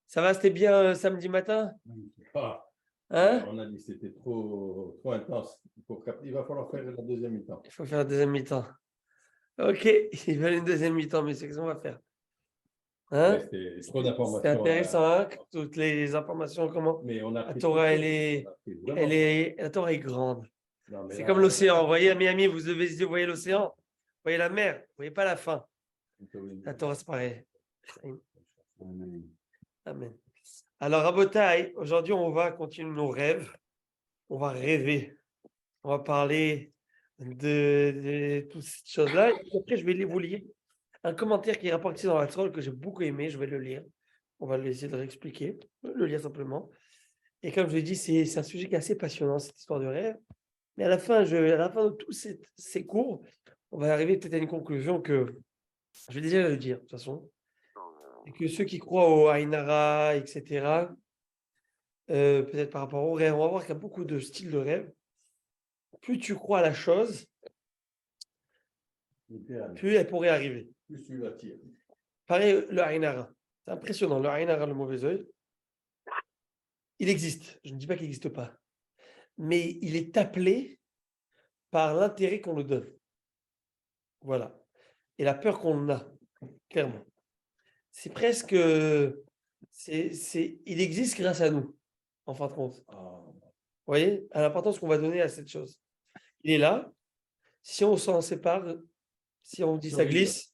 Ça va, c'était bien samedi matin? Ah, Hein? on a dit que c'était trop intense. Il va falloir faire la deuxième mi-temps. Il faut faire la deuxième mi-temps. Ok, il veulent une deuxième mi-temps, mais c'est ce qu'on va faire. Ouais, Hein? c'était trop C'est d'informations. intéressant, hein? Toutes les informations, comment Mais on a la appris trop de Torah, choses. On a appris vraiment. la Torah est grande. Non, mais C'est là, comme l'océan. Vous voyez, à Miami, vous devez vous voyez l'océan, vous voyez la mer, vous voyez pas la fin. La Torah, c'est pareil. Amen. Alors, Rabotai, aujourd'hui, on va continuer nos rêves. On va rêver. On va parler de toutes ces choses-là. Et après, je vais vous lire un commentaire qui est rapporté dans la Torah que j'ai beaucoup aimé. Je vais le lire. On va essayer de le réexpliquer. Le lire simplement. Et comme je l'ai dit, c'est un sujet qui est assez passionnant, cette histoire de rêve. Mais à la fin de tous ces cours, on va arriver peut-être à une conclusion que je vais déjà le dire, de toute façon. Et que ceux qui croient au Ainara, etc., peut-être par rapport au rêve, on va voir qu'il y a beaucoup de styles de rêve. Plus tu crois à la chose, plus elle pourrait arriver. Plus tu l'attires. Pareil, le Ainara. C'est impressionnant. Le Ainara, le mauvais œil, il existe. Je ne dis pas qu'il n'existe pas. Mais il est appelé par l'intérêt qu'on nous donne. Voilà. Et la peur qu'on a, clairement. C'est presque. Il existe grâce à nous, en fin de compte. Vous voyez, à l'importance qu'on va donner à cette chose. Il est là. Si on s'en sépare, si on dit ça glisse,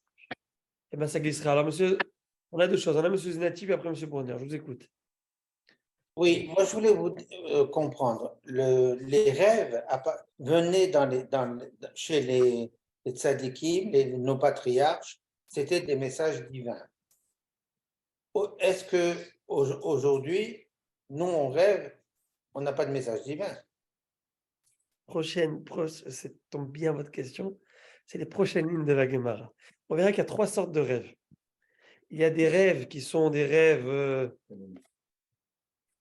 eh ben ça glissera. Alors, monsieur, on a deux choses. On a monsieur Zenati et après monsieur Bournier. Je vous écoute. Oui, moi je voulais vous comprendre. Les rêves venaient chez les tzadikim, nos patriarches, c'était des messages divins. Est-ce que aujourd'hui, nous on rêve, on n'a pas de message divin? Ça tombe bien votre question. C'est les prochaines lignes de la Gemara. On verra qu'il y a trois sortes de rêves. Il y a des rêves qui sont des rêves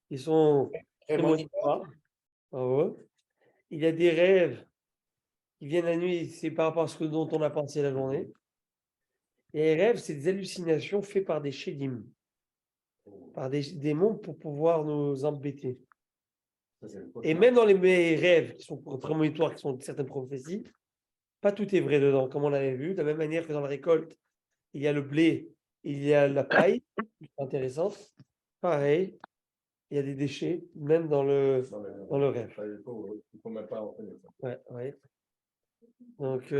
qui sont prémonitoires. Bravo. Il y a des rêves qui viennent la nuit, c'est par rapport à ce dont on a pensé la journée. Et les rêves, c'est des hallucinations faites par des shédim, par des démons pour pouvoir nous embêter. Et même dans les rêves qui sont prémonitoires, qui sont certaines prophéties, pas tout est vrai dedans, comme on l'avait vu. De la même manière que dans la récolte, il y a le blé, il y a la paille, c'est intéressant. Pareil, il y a des déchets, même dans le rêve. Il faut même pas en faire ça. Ouais, ouais. Donc,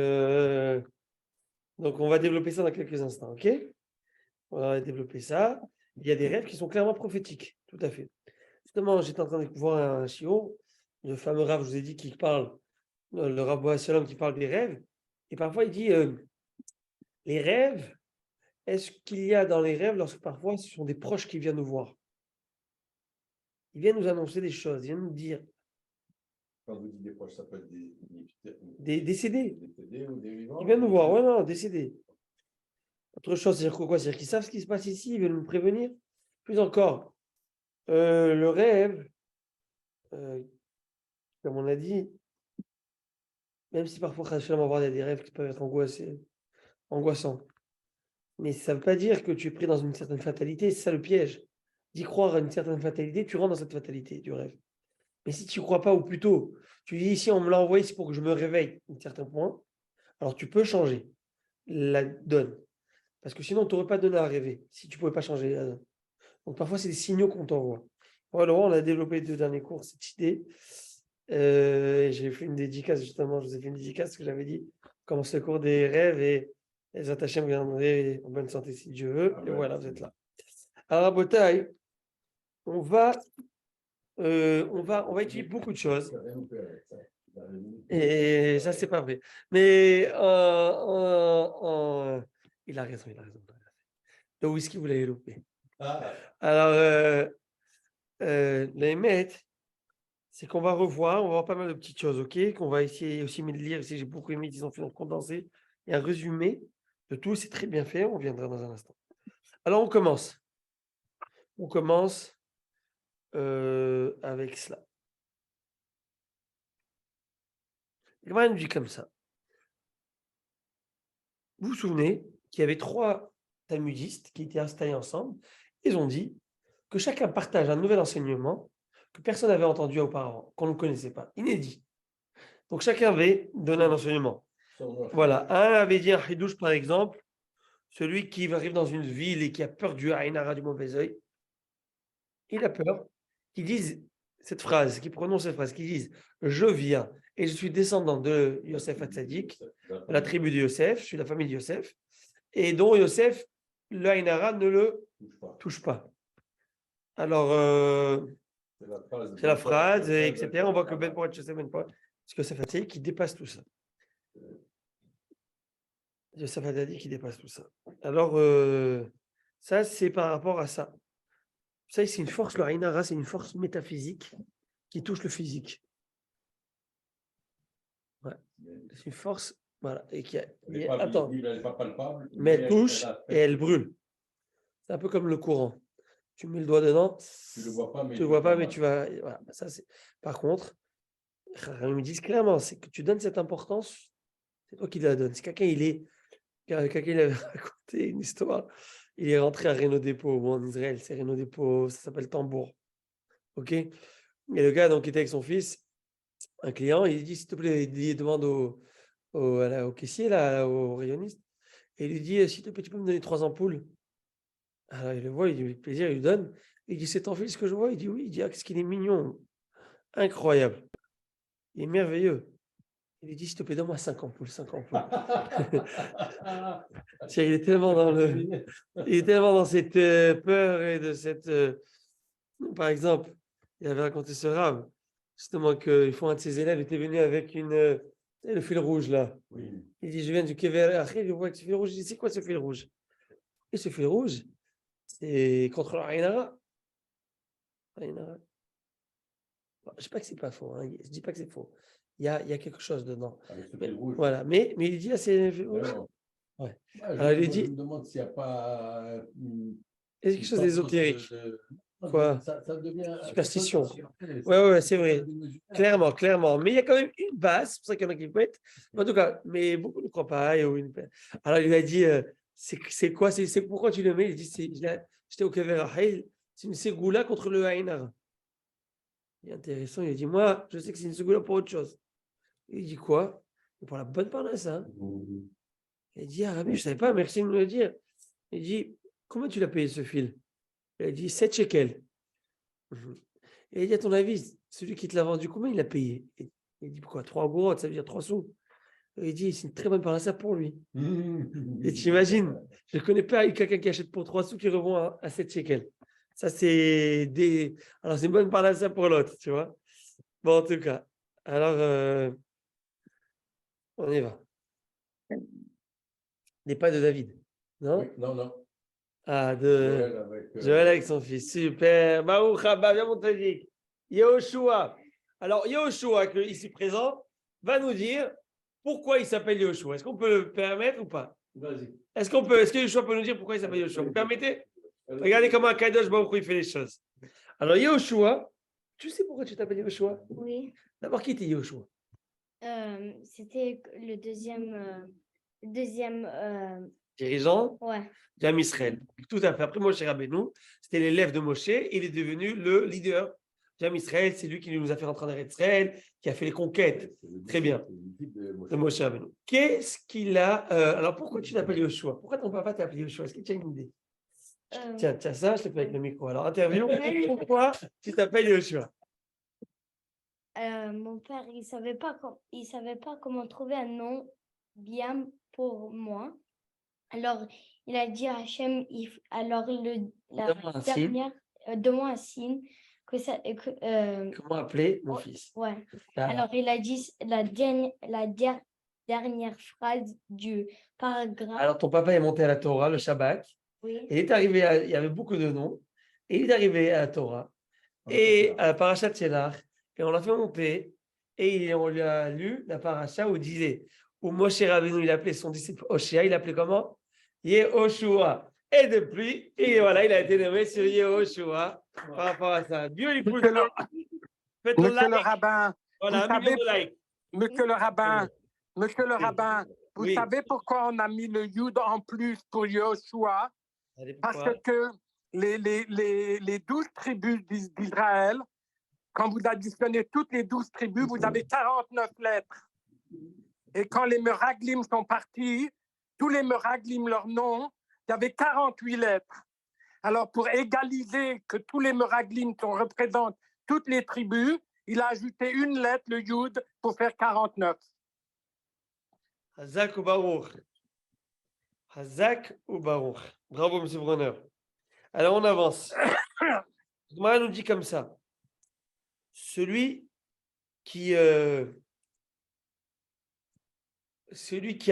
on va développer ça dans quelques instants, ok? On va développer ça. Il y a des rêves qui sont clairement prophétiques, tout à fait. Justement, j'étais en train de voir un chiot, le fameux Rav, je vous ai dit, qui parle, le Rav Boassalom qui parle des rêves. Et parfois, il dit, les rêves, est-ce qu'il y a dans les rêves, lorsque parfois, ce sont des proches qui viennent nous voir? Ils viennent nous annoncer des choses, ils viennent nous dire. Quand vous dites des proches, ça peut être des décédés. Décédés ou des vivants. Ils viennent nous voir, ouais, non, décédés. Autre chose, c'est-à-dire quoi? C'est-à-dire qu'ils savent ce qui se passe ici, ils veulent nous prévenir. Plus encore, le rêve, comme on a dit, même si parfois, on va avoir des rêves qui peuvent être angoissants. Mais ça ne veut pas dire que tu es pris dans une certaine fatalité, c'est ça le piège. D'y croire à une certaine fatalité, tu rentres dans cette fatalité du rêve. Mais si tu ne crois pas, ou plutôt, tu dis ici, on me l'a envoyé, c'est pour que je me réveille à un certain point, alors tu peux changer la donne. Parce que sinon, on ne t'aurait pas donné à rêver, si tu ne pouvais pas changer la donne. Donc parfois, c'est des signaux qu'on t'envoie. Voilà, on a développé les 2 derniers cours cette idée. J'ai fait une dédicace, justement, je vous ai fait une dédicace, ce que j'avais dit, commence le cours des rêves et les attachés me viendrez en bonne santé si Dieu veut. Et voilà, vous êtes là. Alors, à Botaï, on va étudier beaucoup de choses. Et ça, c'est pas vrai. Mais il a raison. Le whisky, vous l'avez loupé. Alors, les c'est qu'on va voir pas mal de petites choses, ok? Qu'on va essayer aussi de lire. Ici, j'ai beaucoup aimé, ils ont fait un condensé et un résumé de tout. C'est très bien fait. On viendra dans un instant. Alors, on commence. Avec cela. Il nous dit comme ça. Vous vous souvenez qu'il y avait 3 talmudistes qui étaient installés ensemble. Ils ont dit que chacun partage un nouvel enseignement que personne n'avait entendu auparavant, qu'on ne connaissait pas, inédit. Donc chacun avait donné un enseignement. Voilà, un avait dit un hidouche par exemple, celui qui arrive dans une ville et qui a peur du Aïnara, du mauvais œil, il a peur qu'ils disent cette phrase, qu'ils prononcent cette phrase, qu'ils disent je viens et je suis descendant de Yosef Hatzadik, de la tribu de Yosef, je suis de la famille de Yosef, et dont Yosef, le Aïnara ne le touche pas. Alors, c'est la phrase, etc. On voit que Ben Porat, Yosef Ben Porat, parce que Yosef Hatzadik qui dépasse tout ça. Yosef Hatzadik qui dépasse tout ça. Alors, ça, c'est par rapport à ça. Ça, c'est une force, le Aïnara, c'est une force métaphysique qui touche le physique. Ouais. C'est une force, voilà. Et qui attends, mais elle touche et elle brûle. C'est un peu comme le courant. Tu mets le doigt dedans, tu ne le vois pas, mais tu vas. Voilà. Ça, c'est... Par contre, ils me disent clairement, c'est que tu donnes cette importance, c'est toi qui la donnes. Si quelqu'un il avait raconté une histoire, il est rentré à Renault Dépôt, bon, en Israël, c'est Renault Dépôt, ça s'appelle Tambour. OK? Et le gars donc, qui était avec son fils, un client, il dit, s'il te plaît, il demande au caissier, là, au rayonniste, et il lui dit, s'il te plaît, tu peux me donner 3 ampoules? Alors il le voit, il dit, avec plaisir, il lui donne. Il dit, c'est ton fils que je vois? Il dit, oui. Il dit, ah, qu'est-ce qu'il est mignon. Incroyable. Il est merveilleux. Il lui dit, s'il te plaît, donne-moi 5 ampoules, 5 ampoules. Il est tellement il est tellement dans cette peur et de cette... Par exemple, il avait raconté ce rave, justement, qu'il faut un de ses élèves était venu avec le fil rouge, là. Oui. Il dit, je viens du Kever. Après, il voit avec ce fil rouge. Il dit, c'est quoi ce fil rouge? Et ce fil rouge, c'est contre le Aïnara. Aïnara. Bon, je ne dis pas que c'est pas faux. Hein. Je ne dis pas que c'est faux. Il y a quelque chose dedans. Mais, voilà. Mais il dit, ah, c'est. Ouais. Alors, il dit. Je me demande s'il n'y a pas. Il y a quelque chose d'ésotérique. Quoi? Ça devient. Superstition. Ouais, c'est vrai. Clairement. Mais il y a quand même une base, c'est pour ça qu'il y en a qui le mettent. En tout cas, mais beaucoup ne croient pas. Alors, il a dit, c'est quoi? C'est pourquoi tu le mets? Il dit, j'étais au Kever Rahel, c'est une ségoula contre le Haïnar. Il est intéressant, il a dit, moi, je sais que c'est une ségoula pour autre chose. Il dit quoi? Pour la bonne part de ça. Il dit, ah, Rabbi, je ne savais pas, merci de me le dire. Il dit, comment tu l'as payé ce fil? Il a dit 7 shekels. Et il dit, à ton avis, celui qui te l'a vendu, combien il l'a payé? Il dit, pourquoi 3 gourottes, ça veut dire 3 sous. Et il dit, c'est une très bonne parnassa pour lui. Et tu imagines, je ne connais pas quelqu'un qui achète pour 3 sous qui revend à 7 shekels. Ça, c'est des. Alors, c'est une bonne parnassa pour l'autre, tu vois. Bon, en tout cas, alors, on y va. N'est pas de David, non? Oui, non. Ah, de Joël avec son fils. Super. Baruch Haba, viens mon Tzadik. Yehoshua. Alors, Yehoshua, ici présent, va nous dire pourquoi il s'appelle Yehoshua. Est-ce qu'on peut le permettre ou pas? Vas-y. Est-ce que Yehoshua peut nous dire pourquoi il s'appelle Yehoshua? Vous permettez? Regardez comment un Kadosh Baruch Hu, il fait les choses. Alors, Yehoshua, tu sais pourquoi tu t'appelles Yehoshua? Oui. D'abord, qui était Yehoshua? C'était le deuxième Dirigeant ouais. d'Am Israël. Tout à fait. Après Moshe Rabbeinu, c'était l'élève de Moshe. Il est devenu le leader d'Am Israël. C'est lui qui nous a fait rentrer en Eretz Israël, qui a fait les conquêtes. Très bien. De Moshe Rabbeinu. Qu'est-ce qu'il a alors, pourquoi tu t'appelles Yoshua? Pourquoi ton papa t'a appelé Yoshua? Est-ce que tu as une idée? Tiens, ça, je te fais avec le micro. Alors, interview. Pourquoi tu t'appelles Yoshua? Mon père, il savait pas comment trouver un nom bien pour moi. Alors, il a dit à Hachem, donne-moi un signe que ça. Comment appeler mon fils? Ouais. Alors, il a dit la dernière phrase du paragraphe. Alors, ton papa est monté à la Torah le Shabbat. Oui. Et il est arrivé, il y avait beaucoup de noms. Et il est arrivé à la Torah et à la Parashat Shelach. Et on l'a fait monter. Et on lui a lu la Parasha où il disait, où Moshe Rabbeinu, il appelait son disciple Hoshea, il appelait comment? Yehoshua. Et depuis, et voilà, il a été nommé sur Yehoshua par rapport à ça. Dieu, il pousse Monsieur le rabbin, voilà, vous savez, monsieur le rabbin, vous Oui. savez pourquoi on a mis le Yud en plus pour Yoshua? Allez, Parce pourquoi? que les 12 tribus d'Israël, quand vous additionnez toutes les 12 tribus, vous avez 49 lettres. Et quand les Meraglim sont partis, tous les Meraglim, leur nom, il y avait 48 lettres. Alors, pour égaliser que tous les Meraglim représentent toutes les tribus, il a ajouté une lettre, le Yud, pour faire 49. Hazak ou Baruch. Hazak ou Baruch. Bravo, M. Bronner. Alors, on avance. Moi, nous dit comme ça. Celui qui a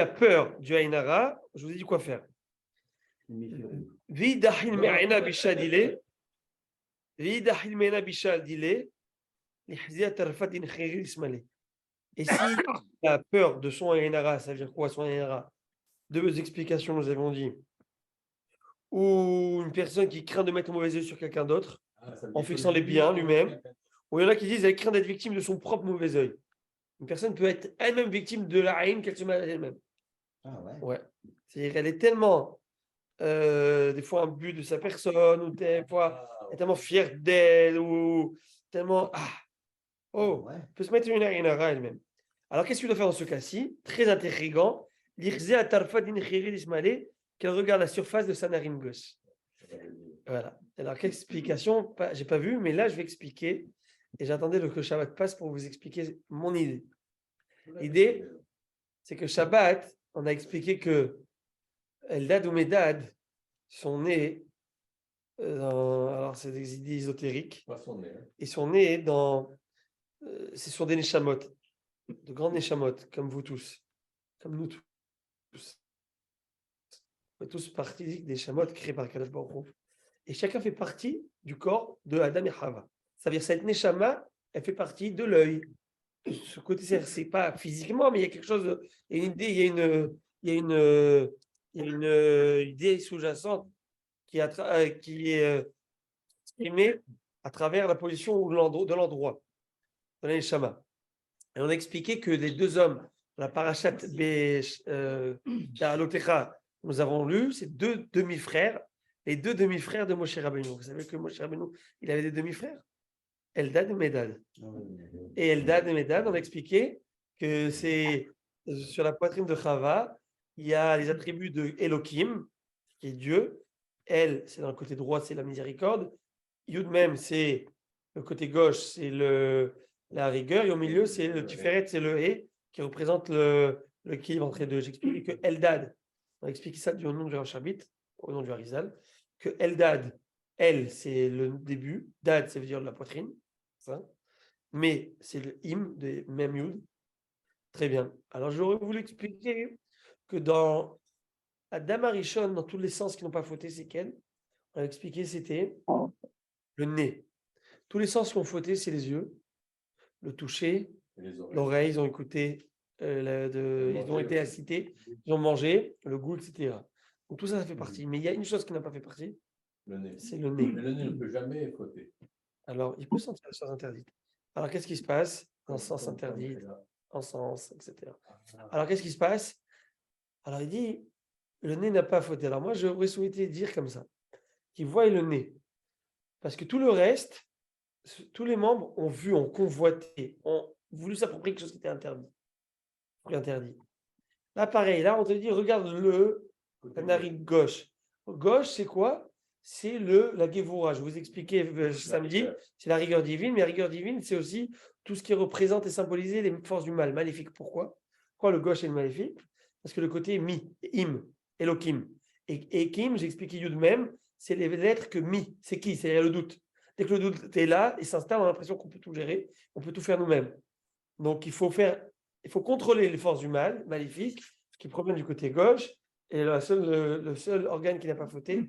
peur du Aïnara, je vous ai dit quoi faire. Vidahil me'ina bishad dile. Vidahil me'ina bishad dile. Lihziat arfat in khiri ismale. Et s'il a peur de son Aïnara, ça veut dire quoi son Aïnara? Deux explications, nous avons dit. Ou une personne qui craint de mettre un mauvais œil sur quelqu'un d'autre, en fixant les biens lui-même. Ou il y en a qui disent qu'elle craint d'être victime de son propre mauvais œil. Une personne peut être elle-même victime de la haine qu'elle se met à elle-même. Ah ouais. Ouais. C'est-à-dire qu'elle est tellement, des fois, imbue de sa personne, ou des fois, elle est tellement fière d'elle, ou tellement. Elle peut se mettre une haine à elle-même. Alors, qu'est-ce qu'il doit faire dans ce cas-ci? Très intriguant. Qu'elle regarde la surface de sa narine gauche. Voilà. Alors, quelle explication? Je n'ai pas vu, mais là, je vais expliquer. Et j'attendais que Shabbat passe pour vous expliquer mon idée. L'idée, c'est que Shabbat, on a expliqué que Eldad ou Medad sont nés alors c'est des idées ésotériques. Ils sont nés dans. C'est sur des Neshamot, de grands Neshamot, comme vous tous, comme nous tous. On fait tous partie des Neshamot créés par Kadosh Baruch Hu. Et chacun fait partie du corps de Adam et Chava. Ça veut dire cette Neshama, elle fait partie de l'œil. Ce côté, c'est pas physiquement, mais il y a quelque chose, il y a une idée, il y a une idée sous-jacente qui est exprimée à travers la position de l'endroit, de la Neshama. Et on a expliqué que les deux hommes, la Parashat Be'alotecha, nous avons lu, c'est deux demi-frères, les deux demi-frères de Moshe Rabbeinu. Vous savez que Moshe Rabbeinu, il avait des demi-frères, Eldad et Medad. Et Eldad et Medad, on a expliqué que c'est sur la poitrine de Chava, il y a les attributs de Elohim, qui est Dieu. El, c'est dans le côté droit, c'est la miséricorde. Yud même, c'est le côté gauche, c'est la rigueur. Et au milieu, c'est le Tiferet, c'est le He, qui représente l'équilibre entre les deux. J'explique que Eldad, on a expliqué ça du nom du Rachabit, au nom du Harizal, que Eldad, El, c'est le début, Dad, ça veut dire la poitrine, ça. Mais c'est le Im de Mem Yud. Très bien. Alors, j'aurais voulu expliquer que dans Adam Arishon, dans tous les sens qui n'ont pas fauté, c'est quel? On a expliqué, c'était le nez. Tous les sens qui ont fauté, c'est les yeux, le toucher, l'oreille, ils ont écouté, ils ont été incités, ils ont mangé, le goût, etc. Donc tout ça, ça fait partie. Mais il y a une chose qui n'a pas fait partie, c'est le nez. Mais le nez ne peut jamais fauter. Alors, il peut sentir les choses interdites. Alors, qu'est-ce qui se passe en sens interdit, en sens, etc. Alors, qu'est-ce qui se passe? Alors, il dit, le nez n'a pas fauté. Alors, moi, j'aurais souhaité dire comme ça, qu'il voie le nez. Parce que tout le reste, tous les membres ont vu, ont convoité, ont voulu s'approprier quelque chose qui était interdit. Là, pareil, là, on te dit, regarde la narine gauche. Gauche, c'est quoi? C'est la Gévoura. Je vous expliquais samedi, c'est la rigueur divine, mais la rigueur divine, c'est aussi tout ce qui représente et symbolise les forces du mal. Maléfique, pourquoi? Pourquoi le gauche est le maléfique? Parce que le côté mi, im, Elohim. Et kim, j'ai expliqué Yud même, c'est les lettres que mi, c'est qui? C'est le doute. Dès que le doute est là, il s'installe, on a l'impression qu'on peut tout gérer, on peut tout faire nous-mêmes. Donc il faut contrôler les forces du mal, maléfiques, qui proviennent du côté gauche, et le seul organe qui n'a pas fauté,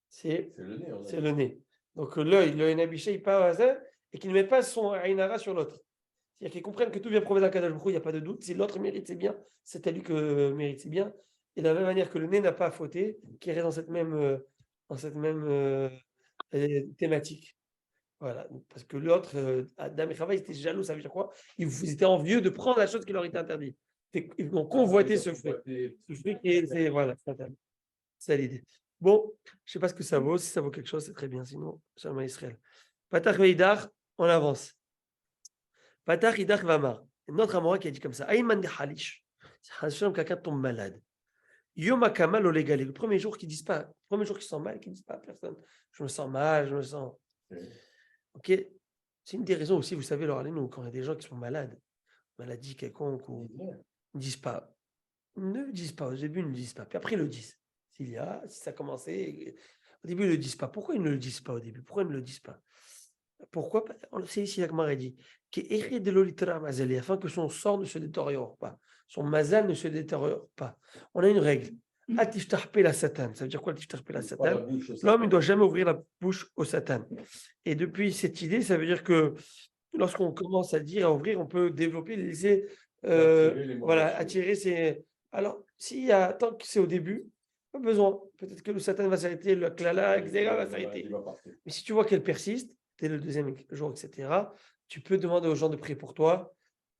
c'est le nez. Donc l'œil nabiché, il part à ça, et qu'il ne met pas son Ainara sur l'autre. C'est-à-dire qu'ils comprennent que tout vient provenir d'Akadosh Baruch Hu, il n'y a pas de doute. Si l'autre mérite, c'est bien. C'est à lui que mérite, c'est bien. Et de la même manière que le nez n'a pas fauté, qui reste dans cette même thématique. Voilà. Parce que l'autre, Adam et Chava, ils étaient jaloux, ça veut dire quoi? Ils étaient envieux de prendre la chose qui leur était interdite. Ils ont convoité ce fruit. Ce fruit qui est, voilà, c'est interdit. C'est l'idée. Bon, je ne sais pas ce que ça vaut. Si ça vaut quelque chose, c'est très bien. Sinon, Shalom Israël. Patach veidar, on avance. Patach idach vamar. Notre Amora qui a dit comme ça. Aïman de halish. C'est quelqu'un tombe malade. Yom akamal olégalé. Le premier jour qu'ils disent pas, le premier jour qu'ils se sentent mal, qu'ils disent pas à personne. Je me sens mal, je me sens. Ok. C'est une des raisons aussi, vous savez, alors nous, quand il y a des gens qui sont malades, maladie quelconque, ou ne disent pas. Ne le disent pas. Au début, ils ne le disent pas. Puis après, ils le disent. Si ça a commencé, au début, ils ne le disent pas. Pourquoi ils ne le disent pas au début? Pourquoi ils ne le disent pas? Pourquoi? C'est ici l'Agmara dit afin que son sort ne se détériore pas, son mazal ne se détériore pas. On a une règle. La Satan. Ça veut dire quoi la Satan? L'homme, il ne doit jamais ouvrir la bouche au Satan. Et depuis cette idée, ça veut dire que lorsqu'on commence à dire, à ouvrir, on peut développer, laisser, attirer ses. Alors, tant que c'est au début, pas besoin. Peut-être que le Satan va s'arrêter, le klala, etc. va s'arrêter. Mais si tu vois qu'elle persiste, dès le deuxième jour, etc., tu peux demander aux gens de prier pour toi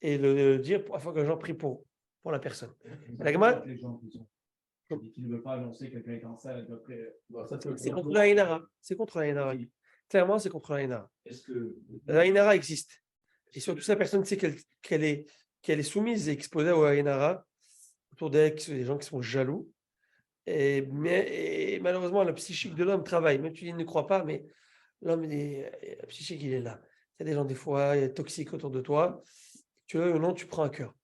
et le dire afin que les gens prient pour la personne. La Gemara, les gens qui ne veulent pas annoncer quelqu'un est cancer, c'est contre la Haïnara. C'est contre la Haïnara. Clairement, c'est contre la Haïnara. Est-ce que La Haïnara existe. Et surtout, si la personne sait qu'elle est soumise et exposée au Haïnara, autour d'elle, des gens qui sont jaloux. Et malheureusement, le psychique de l'homme travaille. Même tu ne crois pas, mais l'homme, le psychique, il est là. Il y a des gens, des fois, il y a toxiques autour de toi. Tu veux ou non, tu prends un cœur.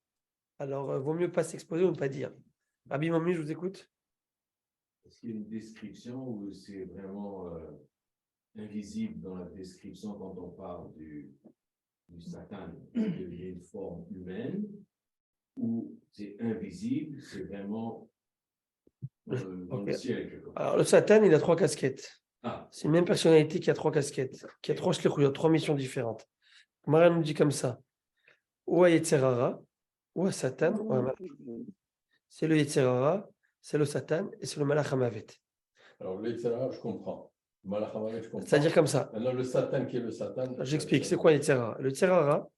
Alors, vaut mieux pas s'exposer ou ne pas dire. Rabbi Mami, je vous écoute. Est-ce qu'il y a une description où c'est vraiment invisible dans la description quand on parle du Satan, qui devient une forme humaine, ou c'est invisible, c'est vraiment dans le ciel? Alors, le Satan, il a 3 casquettes. Ah. C'est une même personnalité qui a 3 casquettes, qui a 3 shlichut, 3 missions différentes. Maria nous dit comme ça. Ou à Yetzerara, ou à Satan, ou à Malach. C'est le Yetzerara, c'est le Satan et c'est le Malach Hamavet. Alors, le Yetzerara, je comprends. Malach Hamavet, je comprends. C'est-à-dire comme ça. Maintenant, le Satan qui est le Satan. J'explique, c'est quoi Yetzerara? Le Yetzerara,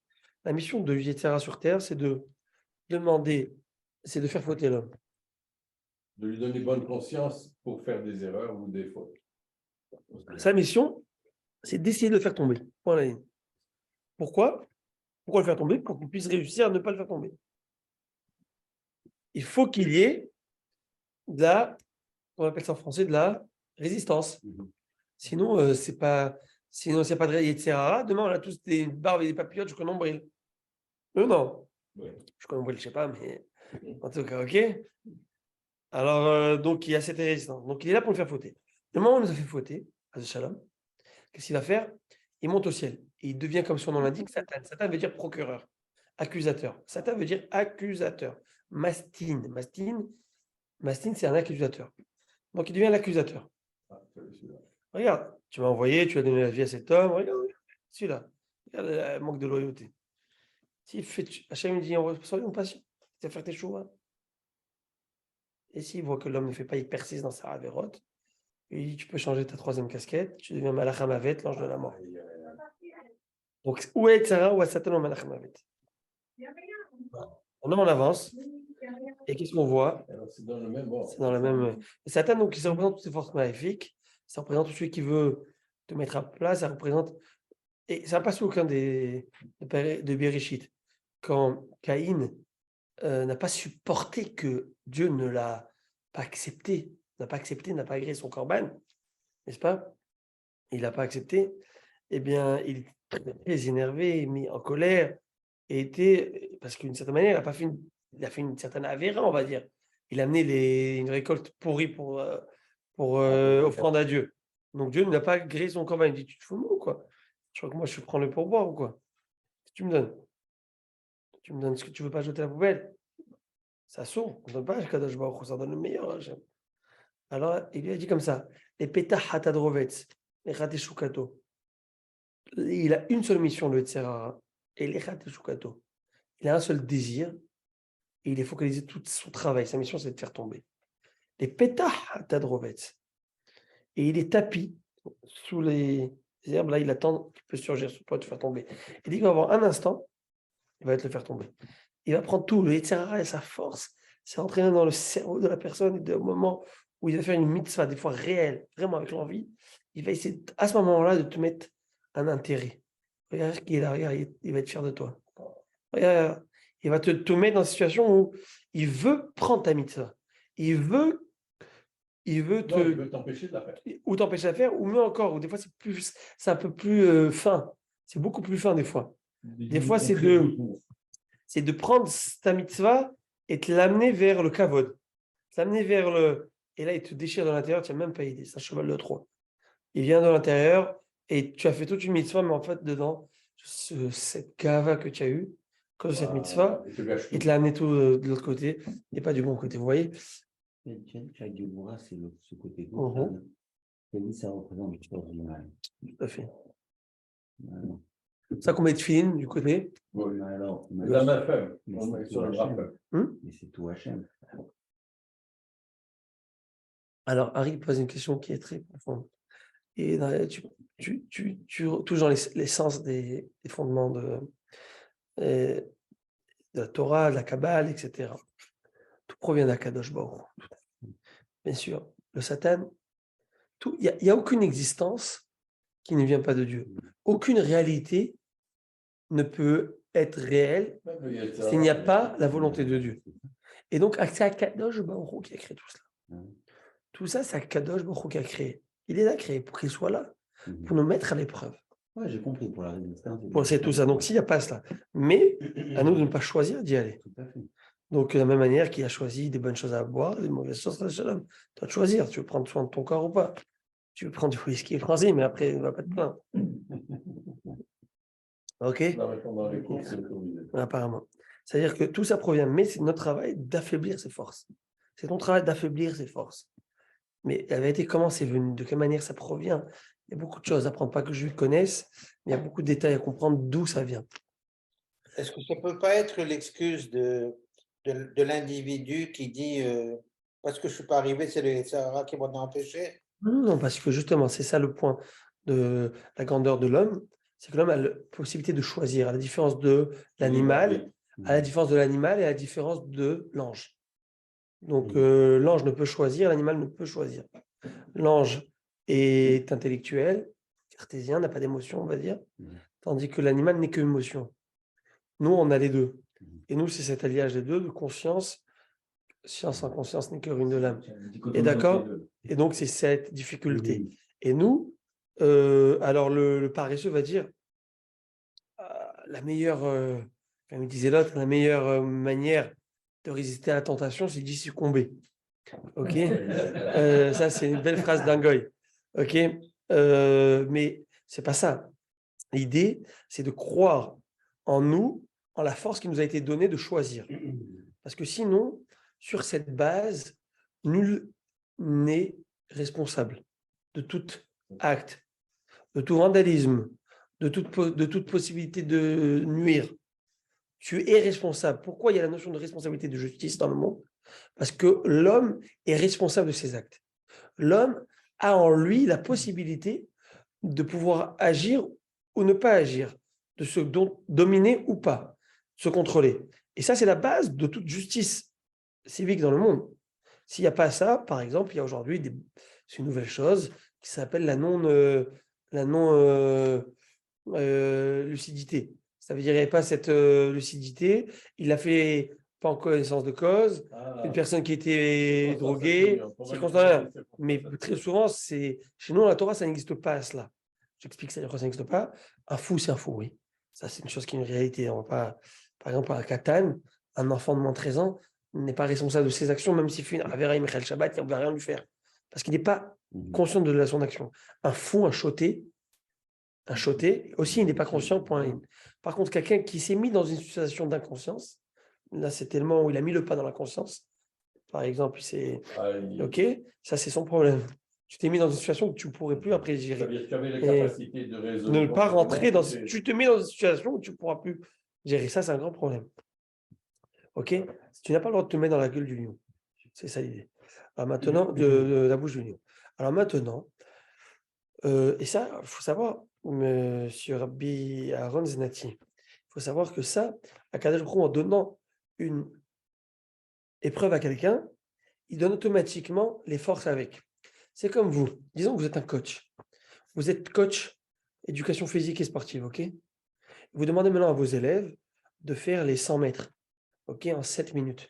la mission de Yetzerara sur Terre, c'est de demander, c'est de faire fauter l'homme. De lui donner bonne conscience pour faire des erreurs ou des fautes. Sa mission, c'est d'essayer de le faire tomber. Point à la ligne. Pourquoi? Pourquoi le faire tomber? Pour qu'il puisse réussir à ne pas le faire tomber. Il faut qu'il y ait de la, on appelle ça en français, de la résistance. Sinon, c'est pas, sinon, s'il n'y a pas de Yetzerara, demain, on a tous des barbes et des papillotes jusqu'au nombril. Non. Ouais. Jusqu'au nombril, je ne sais pas, mais en tout cas, ok. Alors, donc, il y a cette résistance. Donc, il est là pour le faire fauter. Le moment où on nous a fait fauter, à Shalom, qu'est-ce qu'il va faire? Il monte au ciel. Et il devient, comme son nom l'indique, Satan. Satan veut dire procureur, accusateur. Satan veut dire accusateur. Mastine, c'est un accusateur. Donc, il devient l'accusateur. Regarde, tu m'as envoyé, tu as donné la vie à cet homme. Regarde, celui-là. Regarde le manque de loyauté. S'il fait, Hachem me dit, soyons patients, tu vas faire tes choix. Et s'il voit que l'homme ne fait pas, il persiste dans sa ravérote, il dit, tu peux changer ta 3e casquette, tu deviens Malach Hamavet, l'ange de la mort. Donc, où est Sarah ou Satan ou Malach Hamavet? On avance. Et qu'est-ce qu'on voit? C'est dans le même ordre. C'est dans le même. Et Satan, donc, ça représente toutes ces forces maléfiques. Ça représente tout celui qui veut te mettre à place. Ça représente. Et ça n'a pas sous aucun de Bereshit. Quand Caïn n'a pas supporté que Dieu ne l'a pas accepté, n'a pas agréé son corban, n'est-ce pas? Il n'a pas accepté. Eh bien, il est très énervé, mis en colère, et était, parce qu'une certaine manière, il a fait une certaine avéra, on va dire. Il a amené une récolte pourrie pour offrande à Dieu. Donc Dieu n'a pas agréé son corban. Il dit, tu te fous de moi ou quoi? Je crois que moi, je prends le pourboire ou quoi? Qu'est-ce que tu me donnes? Tu me donnes ce que tu veux pas jeter à la poubelle? Ça saute. On ne donne pas à Kadosh Baruch Hu, ça donne le meilleur. Alors, il lui a dit comme ça, les pétah hatadrovetz, les rateshukato. Il a une seule mission, le Yetzerara, et les rateshukato. Il a un seul désir, et il est focalisé tout son travail. Sa mission, c'est de faire tomber. Les pétah hatadrovetz. Et il est tapis sous les herbes, là, il attend qu'il peut surgir sous toi, te faire tomber. Il dit qu'il va avoir un instant, il va te le faire tomber. Il va prendre tout, le Yetzerara et sa force, c'est entraîné dans le cerveau de la personne, et au moment où il va faire une mitzvah, des fois réelle, vraiment avec l'envie, il va essayer à ce moment-là de te mettre un intérêt. Regarde qui est là, regarde, il va être fier de toi. Regarde, il va te mettre dans une situation où il veut prendre ta mitzvah. Il veut Non, il veut t'empêcher de la faire. ou t'empêcher de la faire, ou mieux encore, ou des fois c'est un peu plus fin. C'est beaucoup plus fin des fois. Des fois, c'est de prendre ta mitzvah et te l'amener vers le kavod. T'amener vers le. Et là, il te déchire de l'intérieur, tu n'as même pas idée, c'est un cheval de Troie. Il vient de l'intérieur et tu as fait toute une mitzvah, mais en fait, dedans, cette gava que tu as eue, cause de cette mitzvah, il te l'a amené tout de l'autre côté et pas du bon côté. Vous voyez? Chagiboura, c'est ce côté gauche. Ça représente le corps du mal. Tout à fait. Ça qu'on met de fine du côté. Oui. Alors, La main faible. On met sur le bras faible. mais c'est tout Hachem. Alors, Harry pose une question qui est très profonde. Et tu touches dans l'essence des fondements de la Torah, de la Kabbale, etc. Tout provient d'Akadosh Baruch Hu. Bien sûr, le Satan, il n'y a aucune existence qui ne vient pas de Dieu. Aucune réalité ne peut être réelle s'il n'y a pas la volonté de Dieu. Et donc, c'est Akadosh Baruch Hu qui a créé tout cela. Tout ça, c'est Akadosh Baruch Hu qui a créé. Il les a créés pour qu'ils soient là, pour nous mettre à l'épreuve. Oui, j'ai compris, pour la résistance. C'est tout ça. Donc, s'il n'y a pas cela. Mais à nous de ne pas choisir d'y aller. Tout à fait. Donc, de la même manière qu'il a choisi des bonnes choses à boire, des mauvaises choses à shalom. Tu dois choisir. Tu veux prendre soin de ton corps ou pas. Tu veux prendre du whisky, prends-y, mais après, il ne va pas te plaindre. OK? Non, mais pendant les courses, c'est autorisé. Apparemment. C'est-à-dire que tout ça provient, mais c'est notre travail d'affaiblir ses forces. C'est ton travail d'affaiblir ses forces. Mais la vérité, comment c'est venu? De quelle manière ça provient? Il y a beaucoup de choses à prendre, pas que je le connaisse, mais il y a beaucoup de détails à comprendre d'où ça vient. Est-ce que ça ne peut pas être l'excuse de l'individu qui dit parce que je ne suis pas arrivé, c'est le Sahara qui m'a empêché? Non, parce que justement, c'est ça le point de la grandeur de l'homme, c'est que l'homme a la possibilité de choisir, à la différence de l'animal, à la différence de l'animal et à la différence de l'ange. Donc, l'ange ne peut choisir, l'animal ne peut choisir. L'ange est intellectuel, cartésien, n'a pas d'émotion, on va dire, tandis que l'animal n'est qu'émotion. Nous, on a les deux. Et nous, c'est cet alliage des deux, de conscience. Science sans conscience n'est que ruine de l'âme. Et d'accord? Et donc, c'est cette difficulté. Et nous, alors le paresseux va dire, la meilleure, comme il disait l'autre, la meilleure manière de résister à la tentation, c'est d'y succomber. OK? Ça, c'est une belle phrase d'Angoy. OK? Mais c'est pas ça. L'idée, c'est de croire en nous, en la force qui nous a été donnée de choisir. Parce que sinon, sur cette base, nul n'est responsable de tout acte, de tout vandalisme, de toute possibilité de nuire. Tu es responsable. Pourquoi il y a la notion de responsabilité de justice dans le monde? Parce que l'homme est responsable de ses actes. L'homme a en lui la possibilité de pouvoir agir ou ne pas agir, de se dominer ou pas, se contrôler. Et ça, c'est la base de toute justice civique dans le monde. S'il n'y a pas ça, par exemple, il y a aujourd'hui une nouvelle chose qui s'appelle la non-lucidité. Ça veut dire qu'il n'y avait pas cette lucidité. Il a fait pas en connaissance de cause. Une personne qui était droguée, mais très souvent, chez nous, la Torah, ça n'existe pas cela. J'explique ça, ça n'existe pas. Un fou, c'est un fou, oui. Ça, c'est une chose qui est une réalité. On va pas, par exemple, à Katan, un enfant de moins de 13 ans n'est pas responsable de ses actions, même s'il fait une Avera Michel Shabbat, il ne va rien lui faire. Parce qu'il n'est pas conscient de son action. Un fou, un choté, aussi, il n'est pas conscient, point. Par contre, quelqu'un qui s'est mis dans une situation d'inconscience, là, c'est tellement où il a mis le pas dans la conscience. Par exemple, c'est OK, ça, c'est son problème. Tu t'es mis dans une situation où tu ne pourrais plus après gérer. Tu avais la capacité de résoudre. Ne pas rentrer dans. Tu te mets dans une situation où tu ne pourras plus gérer. Ça, c'est un grand problème. OK? Tu n'as pas le droit de te mettre dans la gueule du lion. C'est ça l'idée. Alors maintenant, de la bouche du lion. Alors maintenant, et ça, il faut savoir, monsieur Rabbi Aaron Zenati, il faut savoir que ça, Akadosh Baruch Hu, en donnant une épreuve à quelqu'un, il donne automatiquement les forces avec. C'est comme vous. Disons que vous êtes un coach. Vous êtes coach éducation physique et sportive, ok? Vous demandez maintenant à vos élèves de faire les 100 mètres, ok, en 7 minutes.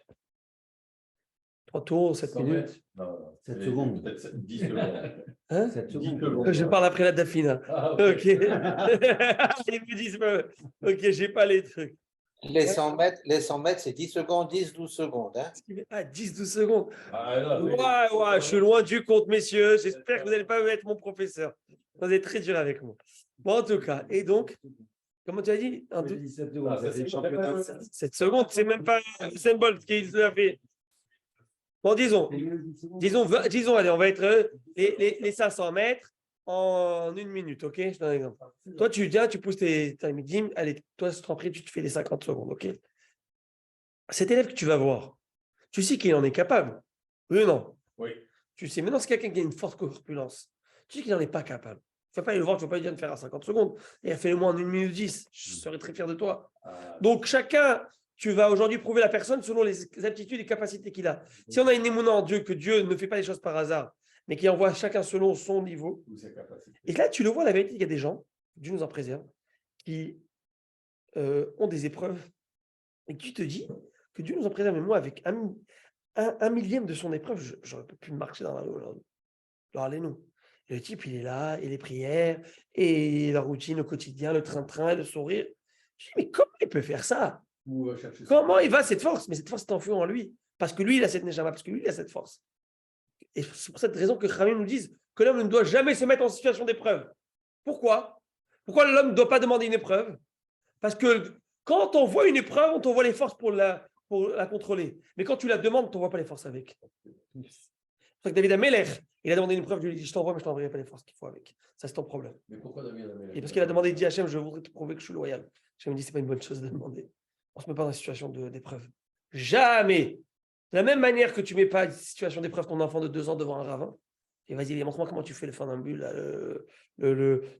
3 tours, 7 100 minutes. mètres. Non, 7 c'est secondes. Peut-être 10 secondes. Hein? 7 10 secondes. secondes. Je parle après la Dafina. Ah, Ok. Ils me disent, ok, j'ai pas les trucs. Les 100 mètres, c'est 10 secondes, 10, 12 secondes. Hein. Ah, 10-12 secondes. Ah, non, Ouais, je suis loin du compte, messieurs. J'espère que vous n'allez pas être mon professeur. Vous êtes très dur avec moi. Bon, en tout cas, et donc, comment tu as dit? 17 Ah, secondes, ça, ça fait c'est le championnat. 7 secondes, c'est même pas un symbole qui l'a fait. Bon, disons, allez, on va être les 500 mètres en 1 minute, ok? Je donne un exemple. Toi, tu viens, tu pousses tes dim, allez, toi, je t'en prie, tu te fais les 50 secondes, ok? Cet élève que tu vas voir, tu sais qu'il en est capable. Oui ou non? Oui. Tu sais, maintenant, c'est quelqu'un qui a une forte corpulence. Tu sais qu'il n'en est pas capable. Tu ne vas pas aller le voir, tu ne vas pas lui dire de faire à 50 secondes. Et fais-le moins en 1 minute 10. Je serais très fier de toi. Donc, chacun, tu vas aujourd'hui prouver la personne selon les aptitudes et capacités qu'il a. Si on a une émouna en Dieu, que Dieu ne fait pas les choses par hasard, mais qui envoie chacun selon son niveau. Et là, tu le vois, la vérité, il y a des gens, Dieu nous en préserve, qui ont des épreuves. Et tu te dis que Dieu nous en préserve. Mais moi, avec un millième de son épreuve, j'aurais pas pu marcher dans la rue aujourd'hui. Alors, allez-nous. Le type, il est là, et les prières, et la routine, le quotidien, le train-train, le sourire. Je dis, mais comment il peut faire ça? Comment il va cette force? Mais cette force est enfouie en lui. Parce que lui, il a cette neshama, parce que lui, il a cette force. Et c'est pour cette raison que Khamim nous disent que l'homme ne doit jamais se mettre en situation d'épreuve. Pourquoi? Pourquoi l'homme ne doit pas demander une épreuve? Parce que quand on voit une épreuve, on t'envoie les forces pour la contrôler. Mais quand tu la demandes, tu n'envoies pas les forces avec. C'est pour ça que David Ameller, il a demandé une épreuve, je lui ai dit, je t'envoie, mais je ne t'enverrai pas les forces qu'il faut avec. Ça, c'est ton problème. Mais pourquoi David Ameller? Et parce qu'il a demandé, il dit Hachem, je voudrais te prouver que je suis loyal. Hachem me dit, ce n'est pas une bonne chose de demander. On ne se met pas dans une situation d'épreuve. Jamais. De la même manière que tu ne mets pas une situation d'épreuve ton enfant de 2 ans devant un ravin. Et vas-y, montre-moi comment tu fais le funambule.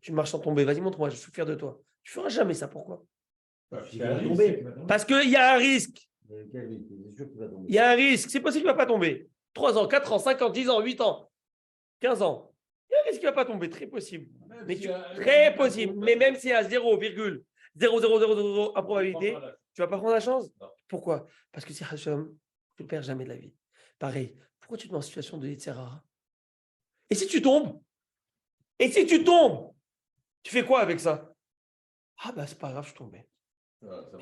Tu marches sans tomber. Vas-y, montre-moi, je suis fier de toi. Tu ne feras jamais ça. Pourquoi? Parce qu'il y a un risque. Il y a un risque. C'est possible qu'il ne va pas tomber. 3 ans, 4 ans, 5 ans, 10 ans, 8 ans, 15 ans. Il y a un risque qu'il ne va pas tomber. Très possible. Très possible. Mais même si à 0,000001 probabilité, tu ne vas pas prendre la chance. Pourquoi? Parce que si Hachem, tu ne perds jamais de la vie. Pareil. Pourquoi tu te mets en situation de Yetzirah? Et si tu tombes? Et si tu tombes? Tu fais quoi avec ça? Ah, bah, c'est pas grave, je suis tombé.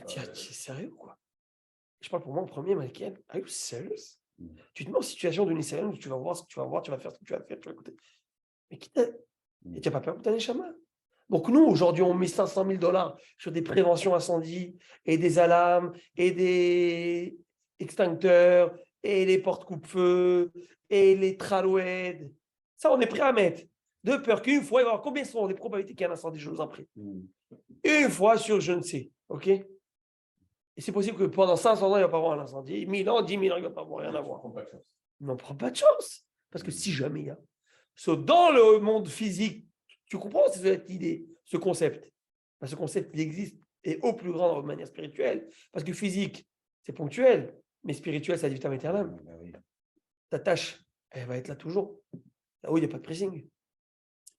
Tu es sérieux ou quoi? Je parle pour moi en premier, Michael. Are you serious? Tu te mets en situation de Nissan où tu vas voir ce que tu vas voir, tu vas faire ce que tu vas faire, tu vas écouter. Mais qui t'a. Et tu n'as pas peur que tu aies les chamas? Donc, nous, aujourd'hui, on met $500 000 sur des préventions incendie et des alarmes et des extincteurs et les portes coupe-feu et les tralouèdes. Ça, on est prêt à mettre. De peur qu'une fois, il va y avoir combien sont les probabilités qu'il y ait un incendie, je vous en prie. Une fois sur je ne sais. OK? Et c'est possible que pendant 500 ans, il ne va pas avoir un incendie. 1000 ans, 10 000 ans, il ne va pas avoir rien à voir. Mais on ne prend pas de chance. Parce que si jamais il y a. Dans le monde physique, tu comprends cette idée, ce concept? Ce concept, il existe et au plus grand de manière spirituelle. Parce que physique, c'est ponctuel. Mais spirituel, c'est ad vitam aeternam. Ta tâche, elle va être là toujours. Là où il n'y a pas de pressing.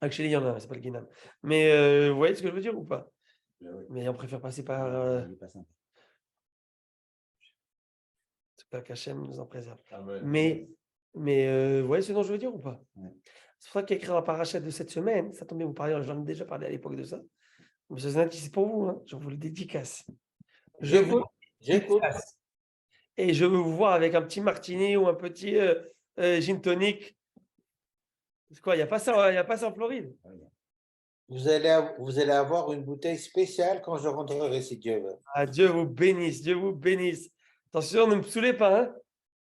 Actually, il y en a, c'est pas le Guinam. Mais vous voyez ce que je veux dire ou pas? Mais on préfère passer par. C'est pas qu'Hachem nous en préserve. Mais vous voyez ce dont je veux dire ou pas? C'est pour ça qu'écrire la paracha de cette semaine, ça tombe bien, vous parlez, j'en ai déjà parlé à l'époque de ça. Mais c'est pour vous, hein, je vous le dédicace. J'écoute. Et je veux vous voir avec un petit martini ou un petit gin tonic. C'est quoi, il n'y a pas ça en Floride? Vous allez avoir une bouteille spéciale quand je rentrerai, si Dieu veut. Ah, Dieu vous bénisse, Dieu vous bénisse. Attention, ne me saoulez pas, hein?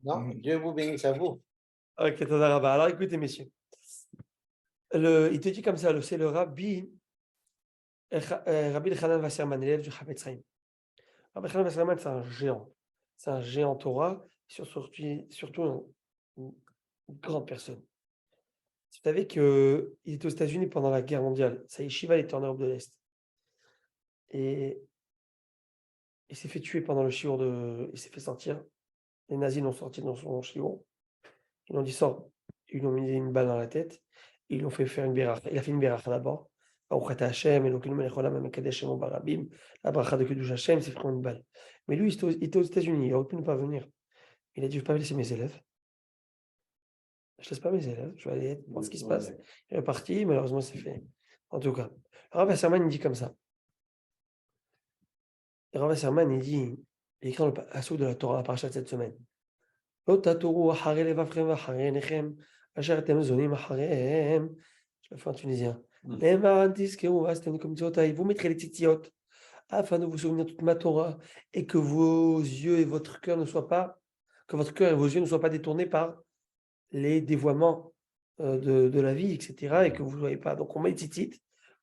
Non, Dieu vous bénisse à vous. Ok, Tadaraba. Alors écoutez, messieurs. Il te dit comme ça, c'est le Rabbi Elchanan Wasserman, l'élève du Chafetz Chaim. Rabbi Elchanan Wasserman, c'est un géant. C'est un géant Torah, surtout une grande personne. Vous savez qu'il était aux États-Unis pendant la guerre mondiale. Sa yeshiva était en Europe de l'Est. Et il s'est fait tuer pendant le shiur Il s'est fait sortir. Les nazis l'ont sorti dans son shiur. Ils l'ont dit sors. Ils lui ont mis une balle dans la tête. Ils lui ont fait faire une beracha. Il a fait une beracha d'abord. Baruch Hashem, Elokeinu melech haolam hamekadesh shemo barabim. La bracha de Kiddush Hashem, c'est vraiment une balle. Mais lui, il était aux États-Unis. Il aurait pu ne pas venir. Il a dit je ne vais pas laisser mes élèves. Je ne laisse pas mes élèves. Je vais aller voir ce qui se passe. Il est parti. Malheureusement, c'est fait. En tout cas, Rav Wasserman, il dit comme ça. Rav Wasserman, il dit, il écrit dans le passage de la Torah, la paracha de cette semaine. Je le fais en tunisien. Vous mettrez les titiotes afin de vous souvenir toute ma Torah et que vos yeux et votre cœur ne soient pas, que votre cœur et vos yeux ne soient pas détournés par les dévoiements de la vie, etc. Et que vous ne voyez pas. Donc on met les titites